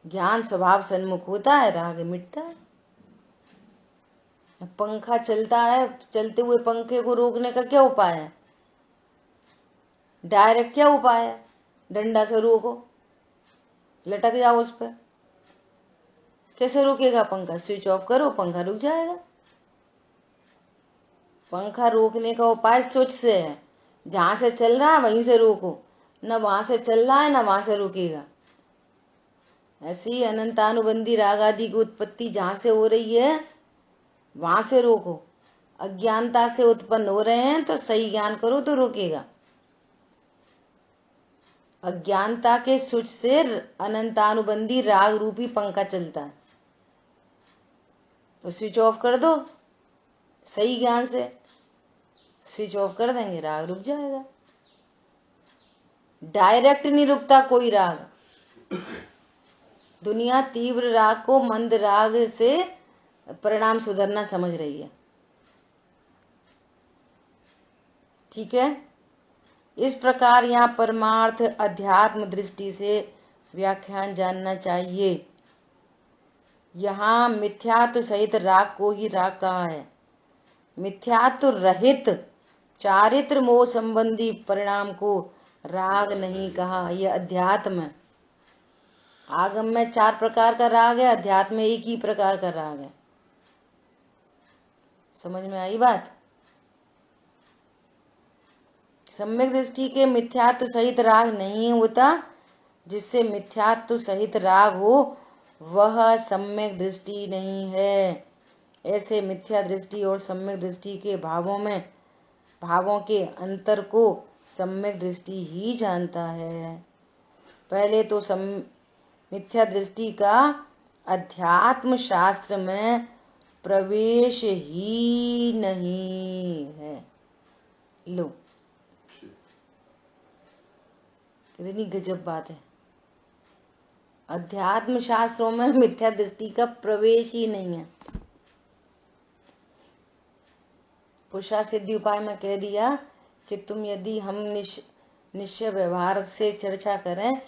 ज्ञान स्वभाव सन्मुख होता है, राग मिटता है। पंखा चलता है, चलते हुए पंखे को रोकने का क्या उपाय है? डायरेक्ट क्या उपाय है? डंडा से रोको, लटक जाओ उस पर। कैसे रुकेगा पंखा? स्विच ऑफ करो, पंखा रुक जाएगा। पंखा रोकने का उपाय स्विच से है। जहां से चल रहा है वहीं से रोको, न वहां से चल रहा है न वहां से रुकेगा। ऐसी ही अनंतानुबंधी राग आदि की उत्पत्ति जहां से हो रही है वहां से रोको। अज्ञानता से उत्पन्न हो रहे हैं तो सही ज्ञान करो तो रोकेगा। अज्ञानता के स्विच से अनंतानुबंधी राग रूपी पंखा चलता है, तो स्विच ऑफ कर दो। सही ज्ञान से स्विच ऑफ कर देंगे, राग रुक जाएगा। डायरेक्ट नहीं रुकता कोई राग। दुनिया तीव्र राग को मंद राग से परिणाम सुधरना समझ रही है। ठीक है, इस प्रकार यहाँ परमार्थ अध्यात्म दृष्टि से व्याख्यान जानना चाहिए। यहाँ मिथ्यात्व सहित राग को ही राग कहा है। मिथ्यात्व रहित चारित्र मोह संबंधी परिणाम को राग नहीं कहा, यह अध्यात्म है। आगम में 4 प्रकार का राग है, अध्यात्म में एक ही प्रकार का राग है। समझ में आई बात? सम्यक दृष्टि के मिथ्यात्व सहित राग नहीं होता। जिससे मिथ्यात्व सहित राग हो वह सम्यक दृष्टि नहीं है। ऐसे मिथ्या दृष्टि और सम्यक दृष्टि के भावों के अंतर को सम्यक दृष्टि ही जानता है। पहले तो मिथ्या दृष्टि का अध्यात्म शास्त्र में प्रवेश ही नहीं है। लो, कितनी गजब बात है। अध्यात्म शास्त्रों में मिथ्या दृष्टि का प्रवेश ही नहीं है। पुरुषा सिद्धि उपाय में कह दिया कि तुम यदि हम निश्चय व्यवहार से चर्चा करें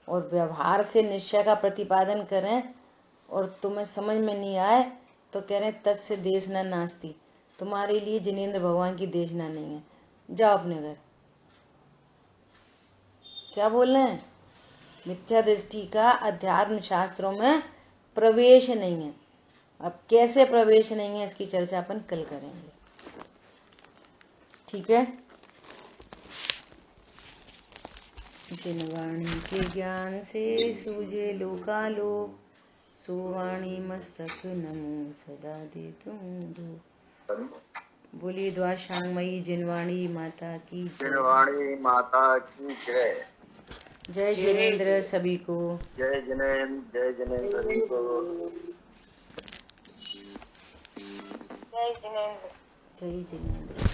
और व्यवहार से निश्चय का प्रतिपादन करें और तुम्हें समझ में नहीं आए तो कह रहे तस्य देशना नास्ति, तुम्हारे लिए जिनेंद्र भगवान की देशना नहीं है, जाओ अपने घर। क्या बोल रहे हैं? मिथ्या दृष्टि का अध्यात्म शास्त्रों में प्रवेश नहीं है। अब कैसे प्रवेश नहीं है इसकी चर्चा अपन कल करेंगे। ठीक है। जिनवाणी के ज्ञान से सूझे लोकालोक, सुवाणी मस्तक नमो सदा दे तुम दो। बोलिए द्वाशांगमयी जिनवाणी माता की, जिनवाणी माता की जय। जय जिनेंद्र सभी को। जय जिनेंद्र, जय जिनेंद्र सभी को। जय जिनेंद्र, जय जिनेंद्र।